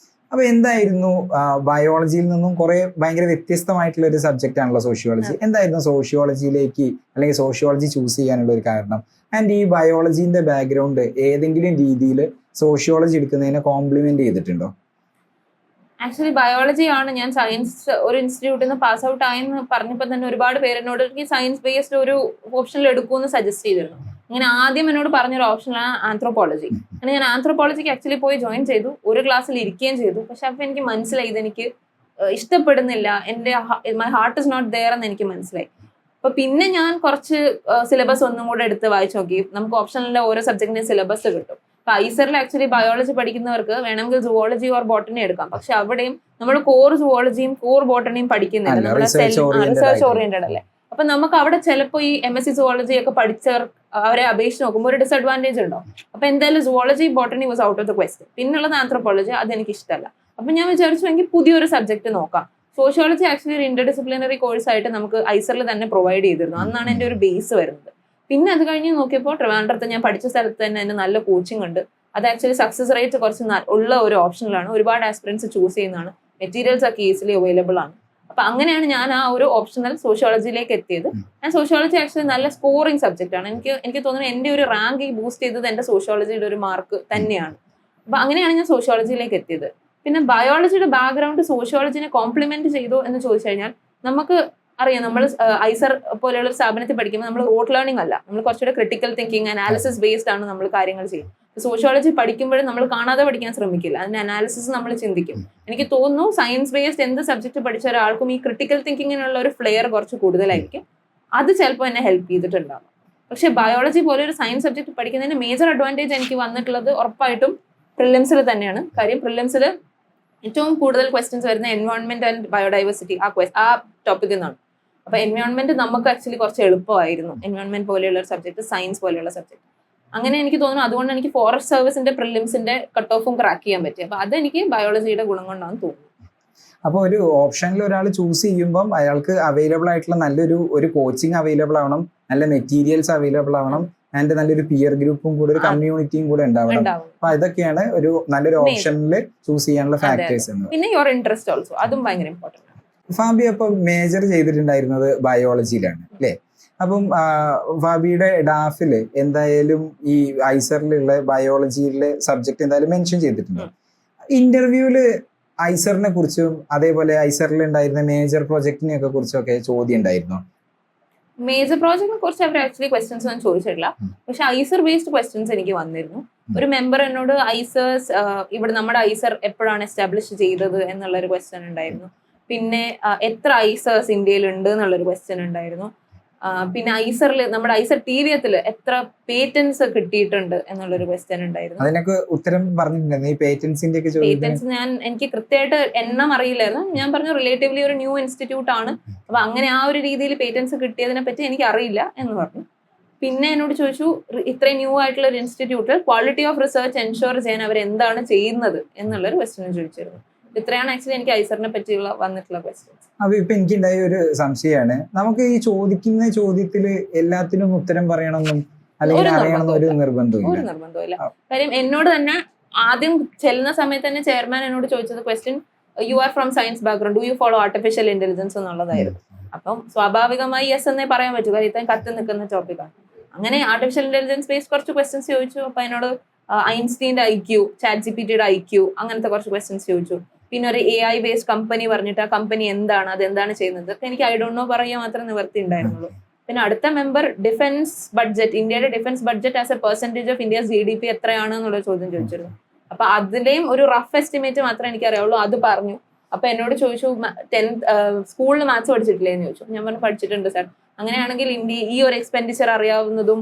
അപ്പൊ എന്തായിരുന്നു ബയോളജിയിൽ നിന്നും കുറെ ഭയങ്കര വ്യത്യസ്തമായിട്ടുള്ള ഒരു സബ്ജക്റ്റ് ആണല്ലോ സോഷ്യോളജി. എന്തായിരുന്നു സോഷ്യോളജിയിലേക്ക് അല്ലെങ്കിൽ സോഷ്യോളജി ചൂസ് ചെയ്യാനുള്ള ഒരു കാരണം? ആൻഡ് ഈ ബയോളജിന്റെ ബാക്ക്ഗ്രൗണ്ട് ഏതെങ്കിലും രീതിയിൽ സോഷ്യോളജി എടുക്കുന്നതിനെ കോംപ്ലിമെന്റ് ചെയ്തിട്ടുണ്ടോ? ആക്ച്വലി ബയോളജി ആണ് ഞാൻ സയൻസ് ഒരു ഇൻസ്റ്റിറ്റ്യൂട്ടിൽ നിന്ന് പാസ് ഔട്ട് ആയെന്ന് പറഞ്ഞപ്പോൾ തന്നെ ഒരുപാട് പേര് എന്നോട് സയൻസ് ബേസ്ഡ് ഒരു ഓപ്ഷനിൽ എടുക്കുമെന്ന് സജസ്റ്റ് ചെയ്തിരുന്നു. അങ്ങനെ ആദ്യം എന്നോട് പറഞ്ഞൊരു ഓപ്ഷനാണ് ആന്ത്രോപോളജി. അങ്ങനെ ഞാൻ ആന്ത്രോപോളജിക്ക് ആക്ച്വലി പോയി ജോയിൻ ചെയ്തു, ഒരു ക്ലാസ്സിൽ ഇരിക്കുകയും ചെയ്തു. പക്ഷെ അപ്പൊ എനിക്ക് മനസ്സിലായി ഇതെനിക്ക് ഇഷ്ടപ്പെടുന്നില്ല, എൻ്റെ my heart is not there എന്ന് എനിക്ക് മനസ്സിലായി. അപ്പൊ പിന്നെ ഞാൻ കുറച്ച് സിലബസ് ഒന്നും കൂടെ എടുത്ത് വായിച്ചു നോക്കി. നമുക്ക് ഓപ്ഷനിലെ ഓരോ സബ്ജക്റ്റിന്റെ സിലബസ് കിട്ടും. അപ്പൊ ഐസറിൽ ആക്ച്വലി ബയോളജി പഠിക്കുന്നവർക്ക് വേണമെങ്കിൽ സുവോളജി ഓർ ബോട്ടണി എടുക്കാം. പക്ഷെ അവിടെയും നമ്മൾ കോർ സുവോളജിയും കോർ ബോട്ടണിയും പഠിക്കുന്നില്ല, നമ്മുടെ റിസർച്ച് ഓറിയന്റഡ് അല്ലേ. അപ്പൊ നമുക്ക് അവിടെ ചിലപ്പോൾ ഈ MSc സുവോളജി ഒക്കെ പഠിച്ചവർ അവരെ അപേക്ഷിച്ച് നോക്കുമ്പോൾ ഒരു ഡിസഡ്വാൻറ്റേജ് ഉണ്ടാവും. അപ്പൊ എന്തായാലും zoology botany was out of the question. പിന്നുള്ളത് ആന്ത്രോപോളജി, അതെനിക്ക് ഇഷ്ടമല്ല. അപ്പൊ ഞാൻ വിചാരിച്ചു എങ്കിൽ പുതിയൊരു സബ്ജക്ട് നോക്കാം. സോഷ്യോളജി ആക്ച്വലി ഒരു ഇന്റർ ഡിസിപ്ലിനറി കോഴ്സ് ആയിട്ട് നമുക്ക് ഐസറിൽ തന്നെ പ്രൊവൈഡ് ചെയ്തിരുന്നു. അന്നാണ് എൻ്റെ ഒരു ബേസ് വരുന്നത്. പിന്നെ അത് കഴിഞ്ഞ് നോക്കിയപ്പോൾ ട്രിവാൻഡ്രത്ത് ഞാൻ പഠിച്ച സ്ഥലത്ത് തന്നെ അതിന് നല്ല കോച്ചിങ് ഉണ്ട്. അത് ആക്ച്വലി സക്സസ് റേറ്റ് കുറച്ച് ഉള്ള ഒരു ഓപ്ഷനിലാണ്. ഒരുപാട് ആസ്പിറൻസ് ചൂസ് ചെയ്യുന്നതാണ്. മെറ്റീരിയൽസ് ഒക്കെ ഈസിലി അവൈലബിൾ ആണ്. അപ്പൊ അങ്ങനെയാണ് ഞാൻ ആ ഒരു ഓപ്ഷണൽ സോഷ്യോളജിയിലേക്ക് എത്തിയത്. ഞാൻ സോഷ്യോളജി ആക്ച്വലി നല്ല സ്കോറിംഗ് സബ്ജക്റ്റ് ആണ്. എനിക്ക് തോന്നുന്നു എൻ്റെ ഒരു റാങ്ക് ബൂസ്റ്റ് ചെയ്തത് എൻ്റെ സോഷ്യോളജിയുടെ ഒരു മാർക്ക് തന്നെയാണ്. അപ്പൊ അങ്ങനെയാണ് ഞാൻ സോഷ്യോളജിയിലേക്ക് എത്തിയത്. പിന്നെ ബയോളജിയുടെ ബാക്ക്ഗ്രൗണ്ട് സോഷ്യോളജിനെ കോംപ്ലിമെന്റ് ചെയ്തോ എന്ന് ചോദിച്ചു കഴിഞ്ഞാൽ നമുക്ക് അറിയാം, നമ്മൾ ഐസർ പോലെയുള്ള ഒരു സ്ഥാപനത്തിൽ പഠിക്കുമ്പോൾ നമ്മൾ റോട്ട് ലേണിംഗ് അല്ല, നമ്മൾ കുറച്ചുകൂടെ ക്രിട്ടിക്കൽ തിങ്കിങ്, അനാലിസിസ് ബേസ്ഡ് ആണ് നമ്മൾ കാര്യങ്ങൾ ചെയ്യും. സോഷ്യോളജി പഠിക്കുമ്പോഴും നമ്മൾ കാണാതെ പഠിക്കാൻ ശ്രമിക്കില്ല, അതിന്റെ അനാലിസിസ് നമ്മൾ ചിന്തിക്കും. എനിക്ക് തോന്നുന്നു സയൻസ് ബേസ്ഡ് എന്ത് സബ്ജക്ട് പഠിച്ച ഒരാൾക്കും ഈ ക്രിട്ടിക്കൽ തിങ്കിങ്ങിനുള്ള ഒരു ഫ്ലെയർ കുറച്ച് കൂടുതലായിരിക്കും. അത് ചിലപ്പോൾ എന്നെ ഹെൽപ്പ് ചെയ്തിട്ടുണ്ടാകും. പക്ഷെ ബയോളജി പോലെ ഒരു സയൻസ് സബ്ജക്ട് പഠിക്കുന്നതിന് മേജർ അഡ്വാൻറ്റേജ് എനിക്ക് വന്നിട്ടുള്ളത് ഉറപ്പായിട്ടും പ്രിലിംസിൽ തന്നെയാണ്. കാര്യം പ്രിലിംസിൽ ഏറ്റവും കൂടുതൽ ക്വസ്റ്റ്യൻസ് വരുന്ന എൻവയോൺമെന്റ് ആൻഡ് ബയോഡൈവേഴ്സിറ്റി ആ ടോപ്പിക്കിൽ നിന്നാണ്. അപ്പൊ എൻവയോൺമെന്റ് നമുക്ക് ആക്ച്വലി കുറച്ച് എളുപ്പമായിരുന്നു. എൻവയോൺമെന്റ് പോലെയുള്ള ഒരു സബ്ജക്ട്, സയൻസ് പോലെയുള്ള സബ്ജക്ട്. അങ്ങനെ എനിക്ക് തോന്നുന്നു അതുകൊണ്ട് എനിക്ക് ഫോറസ്റ്റ് സർവീസിന്റെ പ്രിലിംസിന്റെ കട്ട് ഓഫും ക്രാക്ക് ചെയ്യാൻ പറ്റി. അപ്പൊ അതെനിക്ക് ബയോളജിയുടെ ഗുണം കൊണ്ടാണെന്ന് തോന്നുന്നു. അപ്പോൾ ഒരു ഓപ്ഷനിൽ ഒരാൾ ചൂസ് ചെയ്യുമ്പം അയാൾക്ക് അവൈലബിൾ ആയിട്ടുള്ള ഒരു കോച്ചിങ് അവൈലബിൾ ആവണം, നല്ല മെറ്റീരിയൽസ് അവൈലബിൾ ആവണം, ആൻഡ് നല്ലൊരു പിയർ ഗ്രൂപ്പും കൂടെ ഒരു കമ്മ്യൂണിറ്റിയും കൂടെ ഉണ്ടാവണം. അപ്പൊ ഇതൊക്കെയാണ് ഒരു നല്ലൊരു ഓപ്ഷനിൽ ചൂസ് ചെയ്യാനുള്ള ഫാക്ടേഴ്സ് എന്ന്. പിന്നെ യുവർ ഇൻട്രസ്റ്റ് ഓൾസോ, അതും ഭയങ്കര ഇമ്പോർട്ടന്റ്. ഫാബി അപ്പം മേജർ ചെയ്തിട്ടുണ്ടായിരുന്നത് ബയോളജിയിലാണ് അല്ലേ? അപ്പം ഫാബിയുടെ ഡാഫില് എന്തായാലും ഈ ഐസറിലുള്ള ബയോളജിയിലെ സബ്ജക്ട് എന്തായാലും മെൻഷൻ ചെയ്തിട്ടുണ്ട്. ഇന്റർവ്യൂവില് ഐസറിനെ കുറിച്ചും അതേപോലെ ഐസറിൽ ഉണ്ടായിരുന്ന മേജർ പ്രോജക്റ്റിനെ ഒക്കെ കുറിച്ചൊക്കെ ചോദ്യം ഉണ്ടായിരുന്നു. മേജർ പ്രോജക്റ്റിനെ കുറിച്ച് അവർ ആക്ച്വലി ക്വസ്റ്റ്യൻസ് ഒന്നും ചോദിച്ചിട്ടില്ല. പക്ഷെ ഐസർ ബേസ്ഡ് ക്വസ്റ്റ്യൻസ് എനിക്ക് വന്നിരുന്നു. ഒരു മെമ്പർ എന്നോട് ഐസേഴ്സ് ഇവിടെ നമ്മുടെ ഐസർ എപ്പോഴാണ് എസ്റ്റാബ്ലിഷ് ചെയ്തത് എന്നുള്ളൊരു ക്വസ്റ്റ്യൻ ഉണ്ടായിരുന്നു. പിന്നെ എത്ര ഐസേഴ്സ് ഇന്ത്യയിൽ ഉണ്ട് എന്നുള്ളൊരു ക്വസ്റ്റ്യൻ ഉണ്ടായിരുന്നു. പിന്നെ ഐസറിൽ നമ്മുടെ ഐസർ TVS എത്ര പേറ്റൻസ് കിട്ടിയിട്ടുണ്ട് എന്നുള്ളൊരു ക്വസ്റ്റ്യൻ ഉണ്ടായിരുന്നു. അതിനൊക്കെ ഉത്തരം പറഞ്ഞിട്ടുണ്ടായിരുന്നു ഈ പേറ്റൻസിന്റെ ഒക്കെ ചോദ്യത്തിന്. പേറ്റൻസ് എനിക്ക് കൃത്യമായിട്ട് എണ്ണം അറിയില്ലായിരുന്നു. ഞാൻ പറഞ്ഞു റിലേറ്റീവ്ലി ഒരു ന്യൂ ഇൻസ്റ്റിറ്റ്യൂട്ട് ആണ്, അപ്പൊ അങ്ങനെ ആ ഒരു രീതിയിൽ പേറ്റൻസ് കിട്ടിയതിനെ പറ്റി എനിക്ക് അറിയില്ല എന്ന് പറഞ്ഞു. പിന്നെ എന്നോട് ചോദിച്ചു ഇത്രയും ന്യൂ ആയിട്ടുള്ള ഒരു ഇൻസ്റ്റിറ്റ്യൂട്ടിൽ ക്വാളിറ്റി ഓഫ് റിസർച്ച് എൻഷുർ ചെയ്യാൻ അവർ എന്താണ് ചെയ്യുന്നത് എന്നുള്ളൊരു ക്വസ്റ്റ്യൻ ചോദിച്ചിരുന്നു. ഇത്രയാണ് ആക്ച്വലി എനിക്ക് ഐസറിനെ പറ്റിയുള്ള വന്നിട്ടുള്ള ക്വസ്റ്റ്യൻസ്. അപ്പൊ ഇപ്പൊ എനിക്കുണ്ടായ ഒരു സംശയമാണ്, നമുക്ക് ഈ ചോദിക്കുന്ന ചോദ്യത്തില് എല്ലാത്തിനും ഉത്തരം പറയണമെന്നും അല്ലെങ്കിൽ അറിയണമെന്നും ഒരു നിർബന്ധമില്ല. കാര്യം എന്നോട് തന്നെ ആദ്യം ചെല്ലുന്ന സമയത്ത് തന്നെ ചെയർമാൻ എന്നോട് ചോദിച്ചത് question you are from science background, do you follow artificial intelligence എന്നുള്ളതായിരുന്നു. അപ്പം സ്വാഭാവികമായി യെസ് എന്നേ പറയാൻ പറ്റൂ, കാര്യം ഇത്രയും കത്തി നിൽക്കുന്ന ടോപ്പിക്കാണ്. അങ്ങനെ ആർട്ടിഫിഷ്യൽ ഇന്റലിജൻസ് ബേസ് കുറച്ച് ക്വസ്റ്റ്യൻസ് ചോദിച്ചു. അപ്പൊ എന്നോട് ഐൻസ്റ്റീൻ്റെ IQ, ChatGPTയുടെ IQ അങ്ങനത്തെ കുറച്ച് ക്വസ്റ്റ്യൻസ് ചോദിച്ചു. പിന്നെ ഒരു AI ബേസ്ഡ് കമ്പനി പറഞ്ഞിട്ട് ആ കമ്പനി എന്താണ്, അതെന്താണ് ചെയ്യുന്നത്, എനിക്ക് ഐ ഡോണ്ട് നോ പറയാൻ മാത്രമേ നിവർത്തി ഉണ്ടായിരുന്നുള്ളൂ. പിന്നെ അടുത്ത മെമ്പർ ഡിഫൻസ് ബഡ്ജറ്റ്, ഇന്ത്യയുടെ defence budget as A percentage of India's GDP എത്രയാണ് എന്നുള്ള ചോദ്യം ചോദിച്ചിരുന്നു. അപ്പൊ അതിലെയും ഒരു റഫ് എസ്റ്റിമേറ്റ് മാത്രമേ എനിക്ക് അറിയാവുള്ളൂ, അത് പറഞ്ഞു. അപ്പൊ എന്നോട് ചോദിച്ചു 10th സ്കൂളിൽ മാത്സ് പഠിച്ചിട്ടില്ലേ എന്ന് ചോദിച്ചു. ഞാൻ പറഞ്ഞു പഠിച്ചിട്ടുണ്ട് സാർ. അങ്ങനെയാണെങ്കിൽ ഇന്ത്യ ഈ ഒരു എക്സ്പെൻഡിച്ചർ അറിയാവുന്നതും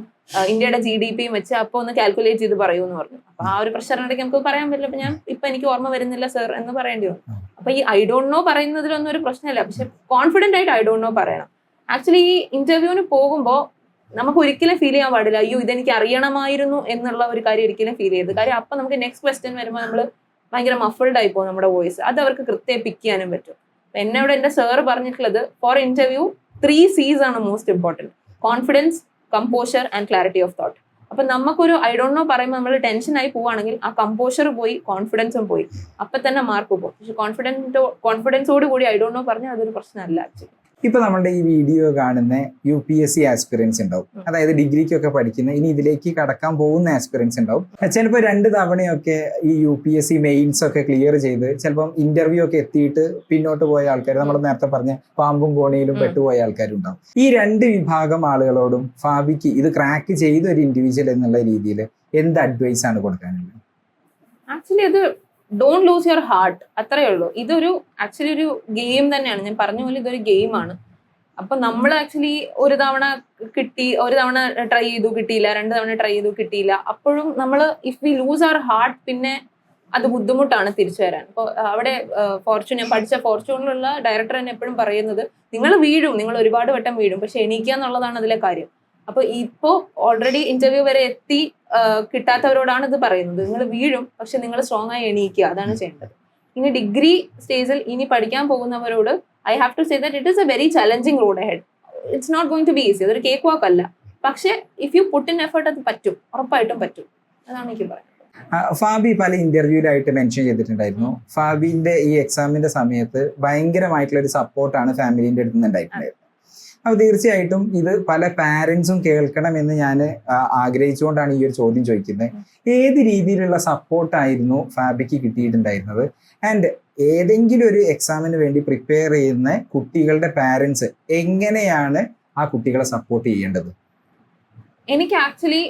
ഇന്ത്യയുടെ GDPയും വെച്ച് അപ്പൊ ഒന്ന് കാൽക്കുലേറ്റ് ചെയ്ത് പറയൂ എന്ന് പറഞ്ഞു. അപ്പൊ ആ ഒരു പ്രഷറിനിടയ്ക്ക് നമുക്ക് പറയാൻ പറ്റില്ല. അപ്പൊ ഞാൻ ഇപ്പൊ എനിക്ക് ഓർമ്മ വരുന്നില്ല സർ എന്ന് പറയേണ്ടി വന്നു. അപ്പൊ ഈ ഐ ഡോണ്ട് നോ പറയുന്നതിലൊന്നും ഒരു പ്രശ്നമില്ല, പക്ഷെ കോൺഫിഡന്റ് ആയിട്ട് ഐ ഡോണ്ട് നോ പറയണം. ആക്ച്വലി ഈ ഇന്റർവ്യൂവിന് പോകുമ്പോൾ നമുക്ക് ഒരിക്കലും ഫീൽ ചെയ്യാൻ പാടില്ല അയ്യോ ഇതെനിക്ക് അറിയണമായിരുന്നു എന്നുള്ള ഒരു കാര്യം ഒരിക്കലും ഫീൽ ചെയ്യരുത്. കാര്യം അപ്പൊ നമുക്ക് നെക്സ്റ്റ് ക്വസ്റ്റ്യൻ വരുമ്പോൾ നമ്മൾ ഭയങ്കര മഫിൾഡ് ആയി പോകും നമ്മുടെ വോയിസ്. അത് അവർക്ക് കൃത്യമായി പിക്ക് ചെയ്യാനും പറ്റും. എന്നോട് എന്റെ സാറ് പറഞ്ഞിട്ടുള്ളത് ഫോർ ഇന്റർവ്യൂ 3 C's ആണ് most important: confidence, composure and clarity of thought. അപ്പൊ നമുക്കൊരു ഐ ഡോണ്ട് നോ പറയുമ്പോൾ നമ്മൾ ടെൻഷൻ ആയി പോവുകയാണെങ്കിൽ ആ കമ്പോഷർ പോയി, കോൺഫിഡൻസും പോയി, അപ്പൊ തന്നെ മാർക്ക് പോകും. പക്ഷെ കോൺഫിഡൻസോട് കൂടി ഐ ഡോണ്ട് നോ പറഞ്ഞാൽ അതൊരു പ്രശ്നമല്ല ആക്ച്വലി. ഇപ്പൊ നമ്മളുടെ ഈ വീഡിയോ കാണുന്ന UPSC ആസ്പിറൻസ് ഉണ്ടാവും, അതായത് ഡിഗ്രിക്കൊക്കെ പഠിക്കുന്ന ഇനി ഇതിലേക്ക് കടക്കാൻ പോകുന്ന ആസ്പിറൻസ് ഉണ്ടാവും. ചിലപ്പോൾ 2 തവണയൊക്കെ ഈ UPSC മെയിൻസ് ഒക്കെ ക്ലിയർ ചെയ്ത് ചിലപ്പം ഇന്റർവ്യൂ ഒക്കെ എത്തിയിട്ട് പിന്നോട്ട് പോയ ആൾക്കാർ, നമ്മൾ നേരത്തെ പറഞ്ഞ പാമ്പും കോണിയിലും പെട്ടുപോയ ആൾക്കാരുണ്ടാവും. ഈ 2 വിഭാഗം ആളുകളോടും ഫാബിക്ക് ഇത് ക്രാക്ക് ചെയ്ത ഒരു ഇൻഡിവിജ്വൽ എന്നുള്ള രീതിയിൽ എന്ത് അഡ്വൈസ് ആണ് കൊടുക്കാനുള്ളത്? ആക്ച്വലി അത് ഡോണ്ട് ലൂസ് യുവർ ഹാർട്ട്, അത്രയേ ഉള്ളൂ. ഇതൊരു ആക്ച്വലി ഒരു ഗെയിം തന്നെയാണ്. ഞാൻ പറഞ്ഞ പോലെ ഇതൊരു ഗെയിമാണ്. അപ്പൊ നമ്മൾ ആക്ച്വലി ഒരു തവണ ട്രൈ ചെയ്തു കിട്ടിയില്ല, 2 തവണ ട്രൈ ചെയ്തു കിട്ടിയില്ല. അപ്പോഴും നമ്മൾ if we lose our heart പിന്നെ അത് ബുദ്ധിമുട്ടാണ് തിരിച്ചു വരാൻ. ഇപ്പോൾ അവിടെ ഞാൻ പഠിച്ച ഫോർച്യൂണിലുള്ള ഡയറക്ടർ തന്നെ എപ്പോഴും പറയുന്നത് നിങ്ങൾ വീഴും, നിങ്ങൾ ഒരുപാട് വട്ടം വീഴും, പക്ഷെ എണീക്കുക എന്നുള്ളതാണ് അതിലെ കാര്യം. അപ്പൊ ഇപ്പോ ഓൾറെഡി ഇന്റർവ്യൂ വരെ എത്തി കിട്ടാത്തവരോടാണ് ഇത് പറയുന്നത്. നിങ്ങൾ വീഴും, പക്ഷെ നിങ്ങൾ സ്ട്രോങ് ആയി എണീക്കുക, അതാണ് ചെയ്യേണ്ടത്. ഇനി ഡിഗ്രി സ്റ്റേജിൽ ഇനി പഠിക്കാൻ പോകുന്നവരോട് I have to say that it is a very challenging road ahead. It's not going to be easy. അതൊരു കേക്ക് വാക്ക് അല്ല. പക്ഷെ if you put in effort അത് പറ്റും, ഉറപ്പായിട്ടും പറ്റും. അതാണ് എനിക്ക് പറയുന്നത്. ഫാബി പല ഇന്റർവ്യൂലായിട്ട് മെൻഷൻ ചെയ്തിട്ടുണ്ടായിരുന്നു, ഫാബിന്റെ ഈ എക്സാമിന്റെ സമയത്ത് ഭയങ്കരമായിട്ടുള്ള ഒരു സപ്പോർട്ടാണ് ഫാമിലിന്റെ അടുത്ത് നിന്ന് ഉണ്ടായിട്ടുണ്ടായിരുന്നത്. അപ്പോൾ തീർച്ചയായിട്ടും ഇത് പല പാരൻസും കേൾക്കണമെന്ന് ഞാൻ ആഗ്രഹിച്ചുകൊണ്ടാണ് ഈ ഒരു ചോദ്യം ചോദിക്കുന്നത്. ഏത് രീതിയിലുള്ള സപ്പോർട്ടായിരുന്നു ഫാബിക്ക് കിട്ടിയിട്ടുണ്ടായിരുന്നത്? ആൻഡ് ഏതെങ്കിലും ഒരു എക്സാമിന് വേണ്ടി പ്രിപ്പയർ ചെയ്യുന്ന കുട്ടികളുടെ പാരൻസ് എങ്ങനെയാണ് ആ കുട്ടികളെ സപ്പോർട്ട് ചെയ്യേണ്ടത്? എനിക്ക് ആക്ച്വലി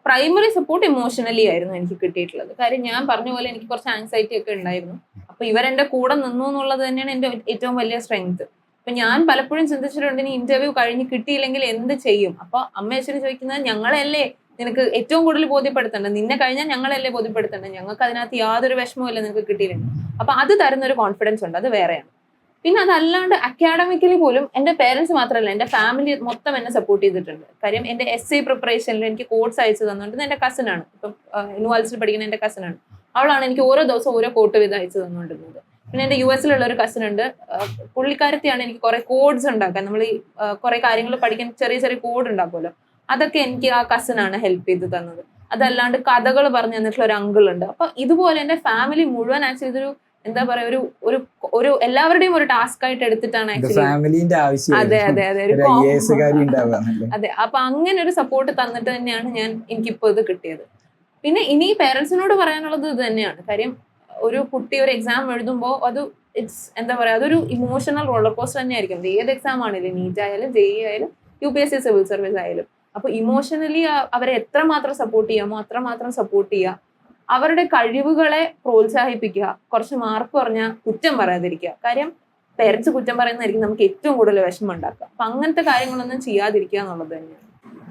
പ്രൈമറി സപ്പോർട്ട് ഇമോഷണലി ആയിരുന്നു എനിക്ക് കിട്ടിയിട്ടുള്ളത്. കാര്യം ഞാൻ പറഞ്ഞ പോലെ എനിക്ക് കുറച്ച് ആൻസൈറ്റി ഒക്കെ ഉണ്ടായിരുന്നു. അപ്പൊ ഇവരെന്റെ കൂടെ നിന്നു എന്നുള്ളത് തന്നെയാണ് എൻ്റെ ഏറ്റവും വലിയ സ്ട്രെങ്ത്. അപ്പൊ ഞാൻ പലപ്പോഴും ചിന്തിച്ചിട്ടുണ്ട് ഇനി ഇന്റർവ്യൂ കഴിഞ്ഞ് കിട്ടിയില്ലെങ്കിൽ എന്ത് ചെയ്യും. അപ്പൊ അമ്മ അച്ഛനും ചോദിക്കുന്നത് ഞങ്ങളല്ലേ നിനക്ക് ഏറ്റവും കൂടുതൽ ബോധ്യപ്പെടുത്തേണ്ടത്, നിന്നെ കഴിഞ്ഞാൽ ഞങ്ങളല്ലേ ബോധ്യപ്പെടുത്തേണ്ടത്, ഞങ്ങൾക്ക് അതിനകത്ത് യാതൊരു വിഷമവും ഇല്ല നിനക്ക് കിട്ടിയില്ലെങ്കിൽ. അപ്പൊ അത് തരുന്നൊരു കോൺഫിഡൻസ് ഉണ്ട്, അത് വേറെയാണ്. പിന്നെ അതല്ലാണ്ട് അക്കാഡമിക്കലി പോലും എൻ്റെ പേരൻസ് മാത്രമല്ല എൻ്റെ ഫാമിലി മൊത്തം എന്നെ സപ്പോർട്ട് ചെയ്തിട്ടുണ്ട്. കാര്യം എൻ്റെ essay പ്രിപ്പറേഷനിൽ എനിക്ക് കോട്ട്സ് അയച്ചു തന്നിട്ടുണ്ട് എൻ്റെ കസിനാണ്. ഇപ്പം ന്യൂവാൽസിൽ പഠിക്കുന്ന എൻ്റെ കസിനാണ്. അവളാണ് എനിക്ക് ഓരോ ദിവസം ഓരോ കോട്ട് വീതം അയച്ചു തന്നുകൊണ്ടിരുന്നത്. പിന്നെ എൻ്റെ US-ലുള്ള ഒരു കസിൻ ഉണ്ട്, പുള്ളിക്കാരത്തെയാണ് എനിക്ക് കുറെ കോഡ്സ് ഉണ്ടാക്കാൻ, നമ്മൾ ഈ കുറെ കാര്യങ്ങൾ പഠിക്കാൻ ചെറിയ ചെറിയ കോഡ് ഉണ്ടാക്കുമല്ലോ, അതൊക്കെ എനിക്ക് ആ കസിനാണ് ഹെൽപ്പ് ചെയ്ത് തന്നത്. അതല്ലാണ്ട് കഥകൾ പറഞ്ഞു തന്നിട്ടുള്ള ഒരു അങ്കിൾ ഉണ്ട്. അപ്പൊ ഇതുപോലെ എൻ്റെ ഫാമിലി മുഴുവൻ ആക്ച്വലി ഇതൊരു എന്താ പറയാ ഒരു ഒരു ഒരു എല്ലാവരുടെയും ഒരു ടാസ്ക് ആയിട്ട് എടുത്തിട്ടാണ് ആക്ച്വലി. അതെ അതെ അതെ അതെ. അപ്പൊ അങ്ങനെ ഒരു സപ്പോർട്ട് തന്നിട്ട് തന്നെയാണ് എനിക്കിപ്പോ ഇത് കിട്ടിയത്. പിന്നെ ഇനി പേരൻസിനോട് പറയാനുള്ളത് ഇത് തന്നെയാണ്. കാര്യം ഒരു കുട്ടി ഒരു എക്സാം എഴുതുമ്പോൾ അത് എന്താ പറയാ അതൊരു ഇമോഷണൽ റോളർ കോസ്റ്റർ തന്നെ ആയിരിക്കും. ഏത് എക്സാം ആണെങ്കിലും, നീറ്റ് ആയാലും JEE ആയാലും UPSC സിവിൽ സർവീസ് ആയാലും. അപ്പൊ ഇമോഷണലി അവരെ എത്രമാത്രം സപ്പോർട്ട് ചെയ്യാമോ അത്രമാത്രം സപ്പോർട്ട് ചെയ്യുക. അവരുടെ കഴിവുകളെ പ്രോത്സാഹിപ്പിക്കുക. കുറച്ച് മാർക്ക് പറഞ്ഞാൽ കുറ്റം പറയാതിരിക്കുക. കാര്യം പേരൻസ് കുറ്റം പറയുന്നതായിരിക്കും നമുക്ക് ഏറ്റവും കൂടുതൽ വിഷമം ഉണ്ടാക്കുക. അപ്പൊ അങ്ങനത്തെ കാര്യങ്ങളൊന്നും ചെയ്യാതിരിക്കുക എന്നുള്ളത് തന്നെയാണ്.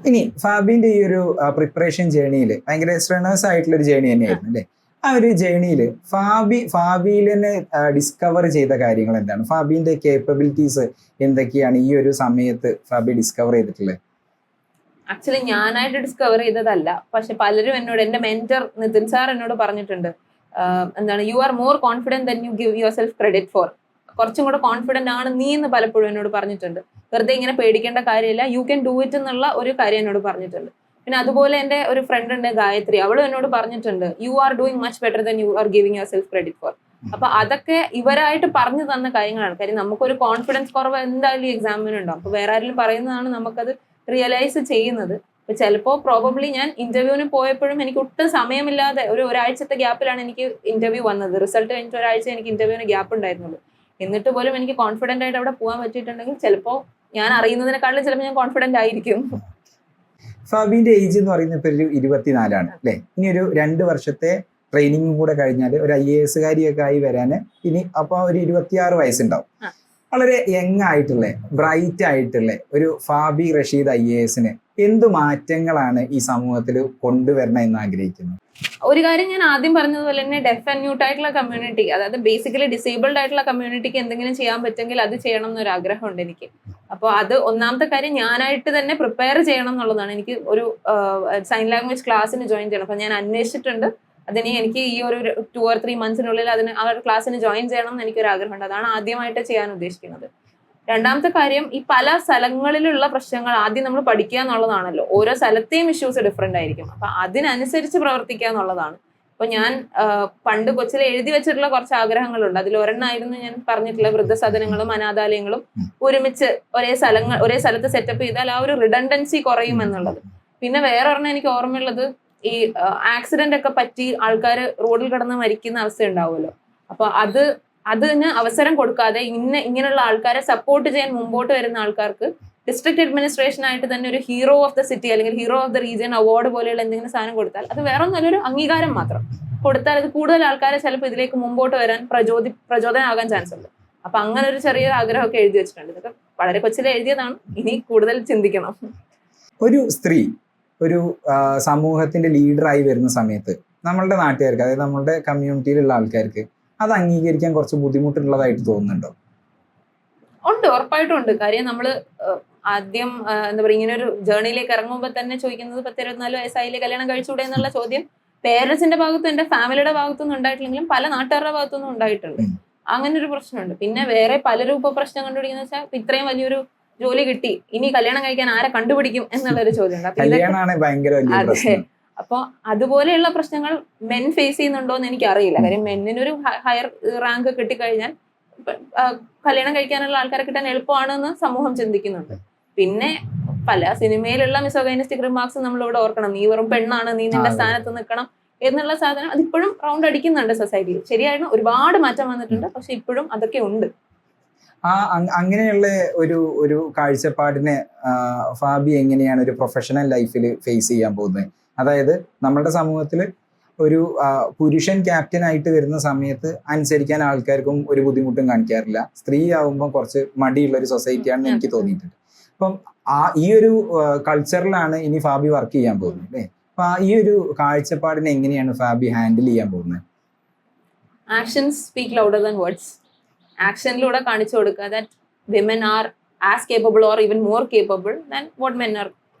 ഇനി ഫാബിന്റെ ഈ ഒരു പ്രിപ്പറേഷൻ ജേണിയിൽ ഭയങ്കര സ്ട്രെനേഴ്സ് ആയിട്ടുള്ള ഒരു ജേണി തന്നെയായിരുന്നു അല്ലേ? ആ ഒരു ജേണിയിൽ ഫാബിയിൽ തന്നെ ഡിസ്കവർ ചെയ്ത കാര്യങ്ങൾ എന്താണ്? ഫാബിന്റെ കേപ്പബിലിറ്റീസ് എന്തൊക്കെയാണ് ഈ ഒരു സമയത്ത് ഫാബി ഡിസ്കവർ ചെയ്തിട്ടുള്ളത്? ആക്ച്വലി ഞാനായിട്ട് ഡിസ്കവർ ചെയ്തതല്ല, പക്ഷെ പലരും എന്നോട്, എന്റെ മെന്റർ നിതിൻ സാർ എന്നോട് പറഞ്ഞിട്ടുണ്ട്, എന്താണ്, you are more confident than you give yourself credit for. കുറച്ചും കൂടെ കോൺഫിഡന്റ് ആണ് നീ എന്ന് പലപ്പോഴും എന്നോട് പറഞ്ഞിട്ടുണ്ട്. വെറുതെ ഇങ്ങനെ പേടിക്കേണ്ട കാര്യമില്ല, യു ക്യാൻ ഡു ഇറ്റ് എന്നുള്ള ഒരു കാര്യം എന്നോട് പറഞ്ഞിട്ടുണ്ട്. പിന്നെ അതുപോലെ എൻ്റെ ഒരു ഫ്രണ്ട് ഉണ്ട് ഗായത്രി, അവളും എന്നോട് പറഞ്ഞിട്ടുണ്ട്, you are doing much better than you are giving yourself credit for. അപ്പൊ അതൊക്കെ ഇവരായിട്ട് പറഞ്ഞു തന്ന കാര്യങ്ങളാണ്. കാര്യം നമുക്കൊരു കോൺഫിഡൻസ് കുറവ് എന്തായാലും ഈ എക്സാമിനുണ്ടാവും. അപ്പൊ വേറെ ആരെങ്കിലും പറയുന്നതാണ് നമുക്കത് റിയലൈസ് ചെയ്യുന്നത്. അപ്പൊ ചിലപ്പോ പ്രോബബ്ലി ഞാൻ ഇന്റർവ്യൂവിന് പോയപ്പോഴും എനിക്ക് ഒട്ടും സമയമില്ലാതെ ഒരാഴ്ചത്തെ ഗ്യാപ്പിലാണ് എനിക്ക് ഇന്റർവ്യൂ വന്നത്. റിസൾട്ട് കഴിഞ്ഞിട്ട് ഒരാഴ്ച എനിക്ക് ഇന്റർവ്യൂവിന് ഗ്യാപ്പ് ഉണ്ടായിരുന്നുള്ളൂ. എന്നിട്ട് പോലും എനിക്ക് കോൺഫിഡന്റ് ആയിട്ട് അവിടെ പോകാൻ പറ്റിയിട്ടുണ്ടെങ്കിൽ ചിലപ്പോ ഞാൻ അറിയുന്നതിനെക്കാളും ചിലപ്പോൾ ഞാൻ കോൺഫിഡന്റ് ആയിരിക്കും. ഫാബിന്റെ ഏജ് എന്ന് പറയുന്നത് ഇപ്പൊ ഒരു 24 അല്ലെ? ഇനി ഒരു 2 വർഷത്തെ ട്രെയിനിങ്ങും കൂടെ കഴിഞ്ഞാൽ ഒരു IAS കാരിയൊക്കെ ആയി വരാന് ഇനി അപ്പൊ ഒരു 26 വയസ്സുണ്ടാവും. വളരെ യങ് ആയിട്ടുള്ള ബ്രൈറ്റ് ആയിട്ടുള്ള ഒരു ഫാബി റഷീദ് IASന് എന്ത് മാറ്റങ്ങളാണ് ഈ സമൂഹത്തിൽ കൊണ്ടുവരണം എന്ന് ആഗ്രഹിക്കുന്നത്? ഒരു കാര്യം ഞാൻ ആദ്യം പറഞ്ഞതുപോലെ തന്നെ ഡെഫ് ആൻഡ് മ്യൂട്ട് ആയിട്ടുള്ള കമ്മ്യൂണിറ്റി, അതായത് ബേസിക്കലി ഡിസേബിൾഡ് ആയിട്ടുള്ള കമ്മ്യൂണിറ്റിക്ക് എന്തെങ്കിലും ചെയ്യാൻ പറ്റുമെങ്കിൽ അത് ചെയ്യണം എന്നൊരു ആഗ്രഹമുണ്ട് എനിക്ക്. അപ്പോൾ അത് ഒന്നാമത്തെ കാര്യം ഞാനായിട്ട് തന്നെ പ്രിപ്പയർ ചെയ്യണം എന്നുള്ളതാണ്. എനിക്ക് ഒരു സൈൻ ലാംഗ്വേജ് ക്ലാസ്സിന് ജോയിൻ ചെയ്യണം. അപ്പം ഞാൻ അന്വേഷിച്ചിട്ടുണ്ട്. അതിന് എനിക്ക് ഈ ഒരു 2 or 3 months ആ ഒരു ക്ലാസ്സിന് ജോയിൻ ചെയ്യണം എന്ന് എനിക്കൊരു ആഗ്രഹമുണ്ട്. അതാണ് ആദ്യമായിട്ട് ചെയ്യാൻ ഉദ്ദേശിക്കുന്നത്. രണ്ടാമത്തെ കാര്യം, ഈ പല സ്ഥലങ്ങളിലുള്ള പ്രശ്നങ്ങൾ ആദ്യം നമ്മൾ പഠിക്കുക എന്നുള്ളതാണല്ലോ. ഓരോ സ്ഥലത്തെയും ഇഷ്യൂസ് ഡിഫറെന്റ് ആയിരിക്കും. അപ്പൊ അതിനനുസരിച്ച് പ്രവർത്തിക്കുക എന്നുള്ളതാണ്. അപ്പൊ ഞാൻ പണ്ട് കൊച്ചിൽ എഴുതി വെച്ചിട്ടുള്ള കുറച്ച് ആഗ്രഹങ്ങളുണ്ട്. അതിൽ ഒരെണ്ണമായിരുന്നു ഞാൻ പറഞ്ഞിട്ടുള്ള വൃദ്ധസദനങ്ങളും അനാഥാലയങ്ങളും ഒരുമിച്ച് ഒരേ സ്ഥലത്ത് സെറ്റപ്പ് ചെയ്താൽ ആ ഒരു റിഡൻഡൻസി കുറയും എന്നുള്ളത്. പിന്നെ വേറെ ഒരെണ്ണം എനിക്ക് ഓർമ്മയുള്ളത്, ഈ ആക്സിഡന്റ് ഒക്കെ പറ്റി ആൾക്കാർ റോഡിൽ കിടന്ന് മരിക്കുന്ന അവസ്ഥ ഉണ്ടാവുമല്ലോ. അപ്പൊ അതിന് അവസരം കൊടുക്കാതെ ഇങ്ങനെയുള്ള ആൾക്കാരെ സപ്പോർട്ട് ചെയ്യാൻ മുമ്പോട്ട് വരുന്ന ആൾക്കാർക്ക് ഡിസ്ട്രിക്ട് അഡ്മിനിസ്ട്രേഷൻ ആയിട്ട് തന്നെ ഒരു ഹീറോ ഓഫ് ദ സിറ്റി അല്ലെങ്കിൽ hero of the region award പോലെയുള്ള എന്തെങ്കിലും സാധനം കൊടുത്താൽ അത് വേറെ നല്ലൊരു അംഗീകാരം മാത്രം കൊടുത്താൽ അത് കൂടുതൽ ആൾക്കാരെ ചിലപ്പോൾ ഇതിലേക്ക് മുമ്പോട്ട് വരാൻ പ്രചോദനമാകാൻ ചാൻസ് ഉണ്ട്. അപ്പൊ അങ്ങനെ ഒരു ചെറിയ ആഗ്രഹമൊക്കെ എഴുതി വെച്ചിട്ടുണ്ട്. ഇതൊക്കെ വളരെ കൊച്ചിലെ എഴുതിയതാണ്, ഇനി കൂടുതൽ ചിന്തിക്കണം. ഒരു സ്ത്രീ ഒരു സമൂഹത്തിന്റെ ലീഡറായി വരുന്ന സമയത്ത് നമ്മളുടെ നാട്ടുകാർക്ക്, അതായത് നമ്മളുടെ കമ്മ്യൂണിറ്റിയിലുള്ള ആൾക്കാർക്ക് അത് അംഗീകരിക്കാൻ കുറച്ച് ബുദ്ധിമുട്ടുള്ളതായിട്ട് തോന്നുന്നുണ്ടോ? ഉണ്ട്, ഉറപ്പായിട്ടും ഉണ്ട്. കാര്യം നമ്മള് ആദ്യം എന്താ പറയുക, ഇങ്ങനെ ഒരു ജേർണിയിലേക്ക് ഇറങ്ങുമ്പോൾ തന്നെ ചോദിക്കുന്നത് 10-24 വയസ്സായില്ലേ കല്യാണം കഴിച്ചുകൂടെ എന്നുള്ള ചോദ്യം പേരൻസിന്റെ ഭാഗത്തും എന്റെ ഫാമിലിയുടെ ഭാഗത്തുനിന്നും ഉണ്ടായിട്ടില്ലെങ്കിലും പല നാട്ടുകാരുടെ ഭാഗത്തുനിന്നും ഉണ്ടായിട്ടുണ്ട്. അങ്ങനെ ഒരു പ്രശ്നമുണ്ട്. പിന്നെ വേറെ പലരും ഇപ്പൊ പ്രശ്നം കണ്ടുപിടിക്കുന്ന വെച്ചാൽ ഇത്രയും വലിയൊരു ജോലി കിട്ടി, ഇനി കല്യാണം കഴിക്കാൻ ആരെ കണ്ടുപിടിക്കും എന്നുള്ളൊരു ചോദ്യമുണ്ട്. അതെ, അപ്പൊ അതുപോലെയുള്ള പ്രശ്നങ്ങൾ മെൻ ഫേസ് ചെയ്യുന്നുണ്ടോ എന്ന് എനിക്ക് അറിയില്ല. കാര്യം മെന്നിനൊരു ഹയർ റാങ്ക് കിട്ടിക്കഴിഞ്ഞാൽ കല്യാണം കഴിക്കാനുള്ള ആൾക്കാരെ കിട്ടാൻ എളുപ്പമാണെന്ന് സമൂഹം ചിന്തിക്കുന്നുണ്ട്. പിന്നെ പല സിനിമയിലുള്ള മിസോഗൈനിസ്റ്റിക് റിമാർക്സ് നമ്മളിവിടെ ഓർക്കണം. നീ വെറും പെണ്ണാണ്, നീ നിന്റെ സ്ഥാനത്ത് നിൽക്കണം എന്നുള്ള സാധനം അതിപ്പോഴും റൗണ്ട് അടിക്കുന്നുണ്ട് സൊസൈറ്റിയിൽ. ശരിയായിരുന്നു, ഒരുപാട് മാറ്റം വന്നിട്ടുണ്ട്, പക്ഷെ ഇപ്പോഴും അതൊക്കെ ഉണ്ട്. അങ്ങനെയുള്ള ഒരു കാഴ്ചപ്പാടിനെ ഫാബി എങ്ങനെയാണ് ഒരു പ്രൊഫഷണൽ ലൈഫിൽ ഫേസ് ചെയ്യാൻ പോകുന്നത്? അതായത് നമ്മുടെ സമൂഹത്തിൽ ഒരു പുരുഷൻ ക്യാപ്റ്റൻ ആയിട്ട് വരുന്ന സമയത്ത് അനുസരിക്കാൻ ആൾക്കാർക്കും ഒരു ബുദ്ധിമുട്ടും കാണിക്കാറില്ല. സ്ത്രീ ആവുമ്പോൾ കുറച്ച് മടിയുള്ള ഒരു സൊസൈറ്റിയാണെന്ന് എനിക്ക് തോന്നിയിട്ടുണ്ട്. അപ്പം ഈ ഒരു കൾച്ചറിലാണ് ഇനി ഫാബി വർക്ക് ചെയ്യാൻ പോകുന്നത് അല്ലേ? അപ്പൊ ഈ ഒരു കാഴ്ചപ്പാടിനെ എങ്ങനെയാണ് ഫാബി ഹാൻഡിൽ ചെയ്യാൻ പോകുന്നത്? Actions speak louder than words. ആക്ഷനിലൂടെ കാണിച്ചു കൊടുക്കുക that women are as capable or even more capable than what men are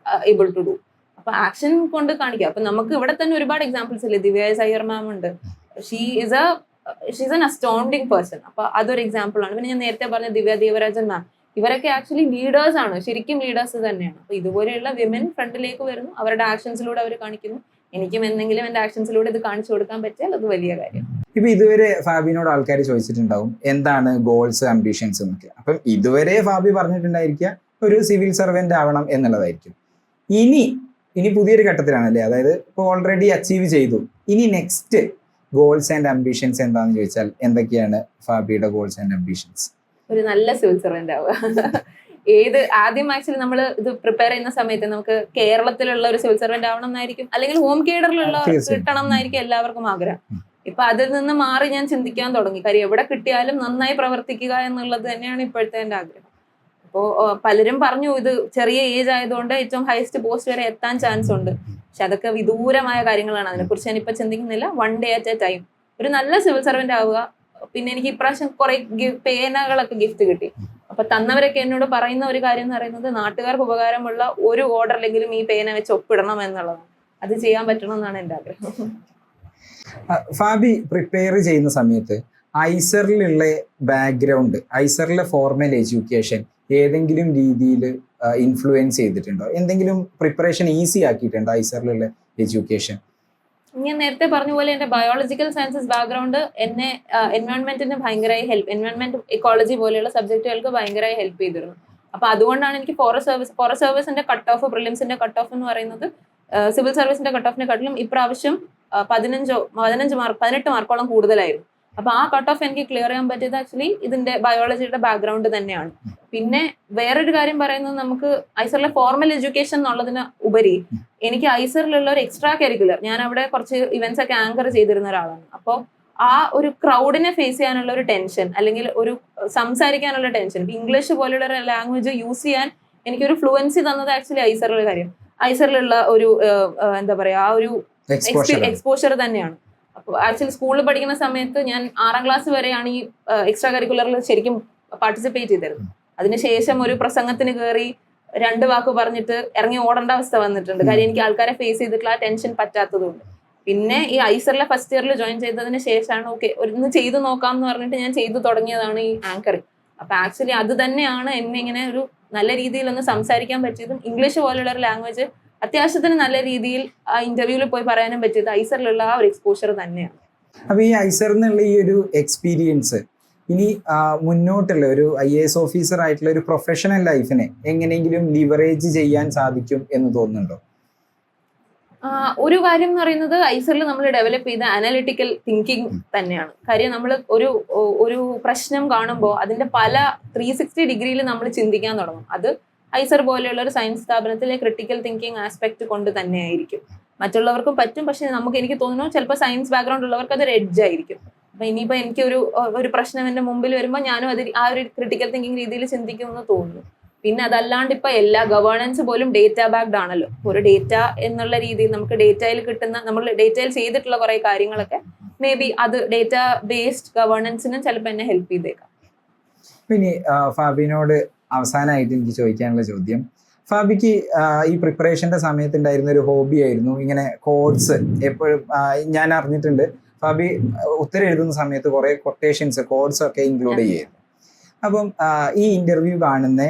able to do. അപ്പൊ ആക്ഷൻ കൊണ്ട് കാണിക്കുക. അപ്പൊ നമുക്ക് ഇവിടെ തന്നെ ഒരുപാട് എക്സാമ്പിൾസ് ഇല്ലേ. ദിവ്യ അയ്യർ മാം ഉണ്ട്, ഷീസ് എൻ അസ്റ്റോണ്ടിങ് പേഴ്സൺ. അപ്പൊ അതൊരു എക്സാമ്പിൾ ആണ്. പിന്നെ ഞാൻ നേരത്തെ പറഞ്ഞ ദിവ്യ ദേവരാജൻ മാം, ഇവരൊക്കെ ആക്ച്വലി ലീഡേഴ്സ് ആണ്, ശരിക്കും ലീഡേഴ്സ് തന്നെയാണ്. അപ്പൊ ഇതുപോലെയുള്ള വിമൻ ഫ്രണ്ടിലേക്ക് വരുന്നു, അവരുടെ ആക്ഷൻസിലൂടെ അവർ കാണിക്കുന്നു. എനിക്കും എന്തെങ്കിലും എന്റെ ആക്ഷൻസിലൂടെ ഇത് കാണിച്ചു കൊടുക്കാൻ പറ്റിയാൽ അത് വലിയ കാര്യം. ഇപ്പൊ ഇതുവരെ ഫാബിനോട് ആൾക്കാർ ചോദിച്ചിട്ടുണ്ടാവും എന്താണ് ഗോൾസ് ആംബിഷൻസ് എന്നൊക്കെ. അപ്പം ഇതുവരെ ഫാബി പറഞ്ഞിട്ടുണ്ടായിരിക്കുക ഒരു സിവിൽ സർവന്റ് ആവണം എന്നുള്ളതായിരിക്കും. ഇനി പുതിയൊരു ഘട്ടത്തിലാണല്ലേ, അതായത് ഇപ്പോൾ ഓൾറെഡി അച്ചീവ് ചെയ്തു, ഇനി നെക്സ്റ്റ് ഗോൾസ് ആൻഡ് ആംബിഷൻസ് എന്താണെന്ന് ചോദിച്ചാൽ എന്തൊക്കെയാണ് ഫാബിയുടെ ഗോൾസ് ആൻഡ് ആംബിഷൻസ്? ഒരു നല്ല സിവിൽ സർവന്റ് ആവുക. ആദ്യം ആക്ച്വലി നമ്മൾ ഇത് പ്രിപ്പയർ ചെയ്യുന്ന സമയത്ത് നമുക്ക് കേരളത്തിലുള്ള ഒരു സിവിൽ സർവന്റ് ആവണം എന്നായിരിക്കും, അല്ലെങ്കിൽ ഹോം കെയറിലുള്ള കിട്ടണം എന്നായിരിക്കും എല്ലാവർക്കും ആഗ്രഹം. ഇപ്പൊ അതിൽ നിന്ന് മാറി ഞാൻ ചിന്തിക്കാൻ തുടങ്ങി. കാര്യം എവിടെ കിട്ടിയാലും നന്നായി പ്രവർത്തിക്കുക എന്നുള്ളത് തന്നെയാണ് ഇപ്പോഴത്തെ എൻ്റെ ആഗ്രഹം. അപ്പോ പലരും പറഞ്ഞു ഇത് ചെറിയ ഏജ് ആയതുകൊണ്ട് ഏറ്റവും ഹയസ്റ്റ് പോസ്റ്റ് വരെ എത്താൻ ചാൻസ് ഉണ്ട്. പക്ഷെ അതൊക്കെ വിദൂരമായ കാര്യങ്ങളാണ്. അതിനെക്കുറിച്ച് ഞാനിപ്പോ ചിന്തിക്കുന്നില്ല. 1 day at a time ഒരു നല്ല സിവിൽ സർവന്റ് ആവുക. പിന്നെ എനിക്ക് ഇപ്രാവശ്യം കുറെ പേനകളൊക്കെ ഗിഫ്റ്റ് കിട്ടി. അപ്പൊ തന്നവരൊക്കെ എന്നോട് പറയുന്ന ഒരു കാര്യം എന്ന് പറയുന്നത് നാട്ടുകാർക്ക് ഉപകാരമുള്ള ഒരു ഓർഡറിലെങ്കിലും ഈ പേന വെച്ച് ഒപ്പിടണം എന്നുള്ളതാണ്. അത് ചെയ്യാൻ പറ്റണം എന്നാണ് എൻ്റെ ആഗ്രഹം. ഫാബി പ്രിപ്പയർ ചെയ്യുന്ന സമയത്ത് ഐസറിലുള്ള ബാക്ക്ഗ്രൗണ്ട്, ഐസറിലെ ഫോർമൽ എഡ്യൂക്കേഷൻ ഏതെങ്കിലും രീതിയിൽ ഇൻഫ്ലുവൻസ് ചെയ്തിട്ടുണ്ടോ? എന്തെങ്കിലും പ്രിപ്പറേഷൻ ഈസി ആക്കിയിട്ടുണ്ടോ ഐസറിലുള്ള എഡ്യൂക്കേഷൻ? ഞാൻ നേരത്തെ പറഞ്ഞ പോലെ എന്റെ ബയോളജിക്കൽ സയൻസസ് ബാക്ക്ഗ്രൗണ്ട് എന്നെ എൻവയോൺമെന്റിന് ഭയങ്കരമായി എൻവയോൺമെന്റ് ഇക്കോളജി പോലെയുള്ള സബ്ജക്റ്റുകൾക്ക് ഭയങ്കരമായി ഹെൽപ്പ് ചെയ്തിരുന്നു. അപ്പൊ അതുകൊണ്ടാണ് എനിക്ക് ഫോറസ്റ്റ് സർവീസിന്റെ കട്ട് ഓഫ്, പ്രിലിംസിന്റെ കട്ട് ഓഫ് എന്ന് പറയുന്നത് സിവിൽ സർവീസിന്റെ കട്ട് ഓഫിനെക്കാട്ടിലും ഇപ്രാവശ്യം 18 മാർക്കോളം കൂടുതലായിരുന്നു. അപ്പൊ ആ കട്ട് ഓഫ് എനിക്ക് ക്ലിയർ ചെയ്യാൻ പറ്റിയത് ആക്ച്വലി ഇതിന്റെ ബയോളജിയുടെ ബാക്ക്ഗ്രൗണ്ട് തന്നെയാണ്. പിന്നെ വേറൊരു കാര്യം പറയുന്നത്, നമുക്ക് ഐസറിലെ ഫോർമൽ എഡ്യൂക്കേഷൻ എന്നുള്ളതിന് ഉപരി എനിക്ക് ഐസറിലുള്ള ഒരു എക്സ്ട്രാ കരിക്കുലർ, ഞാൻ അവിടെ കുറച്ച് ഇവന്റ്സ് ഒക്കെ ആങ്കർ ചെയ്തിരുന്ന ഒരാളാണ്. അപ്പോൾ ആ ഒരു ക്രൗഡിനെ ഫേസ് ചെയ്യാനുള്ള ഒരു ടെൻഷൻ, അല്ലെങ്കിൽ ഒരു സംസാരിക്കാനുള്ള ടെൻഷൻ, ഇംഗ്ലീഷ് പോലെയുള്ള ഒരു ലാംഗ്വേജ് യൂസ് ചെയ്യാൻ എനിക്കൊരു ഫ്ലുവൻസി തന്നത് ആക്ച്വലി ഐസറിലെ കാര്യം, ഐസറിലുള്ള ഒരു എന്താ പറയാ ആ ഒരു എക്സ്പോഷർ തന്നെയാണ്. അപ്പോൾ ആക്ച്വലി സ്കൂളിൽ പഠിക്കുന്ന സമയത്ത് ഞാൻ 6ാം ക്ലാസ് വരെയാണ് ഈ എക്സ്ട്രാ കരിക്കുലറിൽ ശരിക്കും പാർട്ടിസിപ്പേറ്റ് ചെയ്തിരുന്നത്. അതിനുശേഷം ഒരു പ്രസംഗത്തിന് കയറി 2 വാക്ക് പറഞ്ഞിട്ട് ഇറങ്ങി ഓടേണ്ട അവസ്ഥ വന്നിട്ടുണ്ട്. കാര്യം എനിക്ക് ആൾക്കാരെ ഫേസ് ചെയ്തിട്ടുള്ള ആ ടെൻഷൻ പറ്റാത്തതുകൊണ്ട്. പിന്നെ ഈ ഐസറിലെ ഫസ്റ്റ് ഇയറിൽ ജോയിൻ ചെയ്തതിന് ശേഷമാണ് ഓക്കെ ഒന്ന് ചെയ്തു നോക്കാം എന്ന് പറഞ്ഞിട്ട് ഞാൻ ചെയ്തു തുടങ്ങിയതാണ് ഈ ആങ്കറിങ്. അപ്പൊ ആക്ച്വലി അത് തന്നെയാണ് എന്നെ ഇങ്ങനെ ഒരു നല്ല രീതിയിൽ ഒന്ന് സംസാരിക്കാൻ പറ്റിയതും, ഇംഗ്ലീഷ് പോലുള്ള ഒരു ലാംഗ്വേജ് അത്യാവശ്യത്തിന് നല്ല രീതിയിൽ ആ ഇന്റർവ്യൂവിൽ പോയി പറയാനും പറ്റിയത് ഐസറിലുള്ള ആ ഒരു എക്സ്പോഷർ തന്നെയാണ്. അപ്പൊ ഈ ഐസറിനുള്ള ഈ ഒരു എക്സ്പീരിയൻസ് ഇനി മുന്നോട്ടുള്ള ഒരു IAS ഓഫീസർ ആയിട്ടുള്ള ഒരു പ്രൊഫഷണൽ ലൈഫിനെ എങ്ങനെയെങ്കിലും ലിവറേജ് ചെയ്യാൻ സാധിക്കും എന്ന് തോന്നുന്നുണ്ടോ? ഒരു കാര്യം എന്ന് പറയുന്നത് ഐസറിൽ നമ്മൾ ഡെവലപ്പ് ചെയ്ത അനലിറ്റിക്കൽ തിങ്കിങ് തന്നെയാണ്. കാര്യം നമ്മൾ ഒരു പ്രശ്നം കാണുമ്പോൾ അതിന്റെ പല 360 ഡിഗ്രിയിൽ നമ്മൾ ചിന്തിക്കാൻ തുടങ്ങും. അത് ഐസർ പോലെയുള്ള ഒരു സയൻസ് സ്ഥാപനത്തിലെ ക്രിട്ടിക്കൽ തിങ്കിങ് ആസ്പെക്ട് കൊണ്ട് തന്നെയായിരിക്കും. മറ്റുള്ളവർക്കും പറ്റും, പക്ഷെ എനിക്ക് തോന്നുന്നു ചിലപ്പോൾ സയൻസ് ബാക്ക്ഗ്രൗണ്ട് ഉള്ളവർക്ക് അതൊരു എഡ്ജ് ആയിരിക്കും. അപ്പൊ ഇനിയിപ്പോ എനിക്ക് ഒരു പ്രശ്നം എന്റെ മുമ്പിൽ വരുമ്പോൾ ഞാനും അത് ആ ഒരു ക്രിട്ടിക്കൽ തിങ്കിങ് രീതിയിൽ ചിന്തിക്കുമെന്ന് തോന്നുന്നു. പിന്നെ അതല്ലാണ്ട് ഇപ്പൊ എല്ലാ ഗവേണൻസ് പോലും ഡേറ്റ ബാക്ക്ഡ് ആണല്ലോ. ഒരു ഡേറ്റ എന്നുള്ള രീതിയിൽ നമുക്ക് ഡേറ്റയിൽ കിട്ടുന്ന, നമ്മൾ ഡേറ്റയിൽ ചെയ്തിട്ടുള്ള കുറെ കാര്യങ്ങളൊക്കെ മേ ബി അത് ഡേറ്റ ബേസ്ഡ് ഗവേണൻസിനും ചിലപ്പോൾ എന്നെ ഹെൽപ്പ് ചെയ്തേക്കാം. പിന്നെ ഫാബിനോട് അവസാനമായിട്ട് എനിക്ക് ചോദിക്കാനുള്ള ചോദ്യം, ഫാബിക്ക് ഈ പ്രിപ്പറേഷന്റെ സമയത്ത് ഉണ്ടായിരുന്ന ഒരു ഹോബി ആയിരുന്നു ഇങ്ങനെ കോഡ്സ്. എപ്പോഴും ഞാൻ അറിഞ്ഞിട്ടുണ്ട് ഫാബി ഉത്തരം എഴുതുന്ന സമയത്ത് കുറെ കൊട്ടേഷൻസ്, കോഡ്സ് ഒക്കെ ഇൻക്ലൂഡ് ചെയ്യുന്നു. അപ്പം ഈ ഇന്റർവ്യൂ കാണുന്ന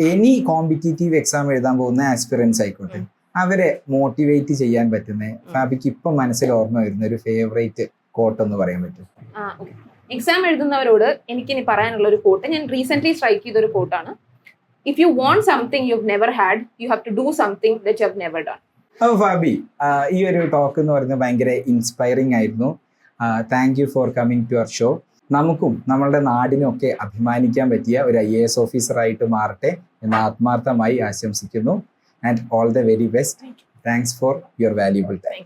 എനി കോമ്പറ്റീറ്റീവ് എക്സാം എഴുതാൻ പോകുന്ന ആസ്പിറൻസ് ആയിക്കോട്ടെ, അവരെ മോട്ടിവേറ്റ് ചെയ്യാൻ പറ്റുന്ന ഫാബിക്ക് ഇപ്പം മനസ്സിൽ ഓർമ്മ വരുന്ന ഒരു ഫേവറേറ്റ് കോട്ട് എന്ന് പറയാൻ പറ്റും? എക്സാം എഴുതുന്നവരോട് എനിക്കിനി പറയാനുള്ള ഒരു കോട്ട് ഞാൻ റീസെന്റ് സ്ട്രൈക്ക് ചെയ്ത ഒരു കോട്ടാണ്. If you want something you have never had, you have to do something that you have never done. അപ്പോൾ ഫാബി, ഈ ഒരു ടോക്ക് എന്ന് പറയുന്നത് ഭയങ്കര ഇൻസ്പയറിംഗ് ആയിരുന്നു. Thank you for coming to our show. നമുക്കും നമ്മളുടെ നാടിനും ഒക്കെ അഭിമാനിക്കാൻ പറ്റിയ ഒരു IAS ഓഫീസറായിട്ട് മാറട്ടെ എന്ന് ആത്മാർത്ഥമായി ആശംസിക്കുന്നു. And all the very best. Thanks for your valuable time.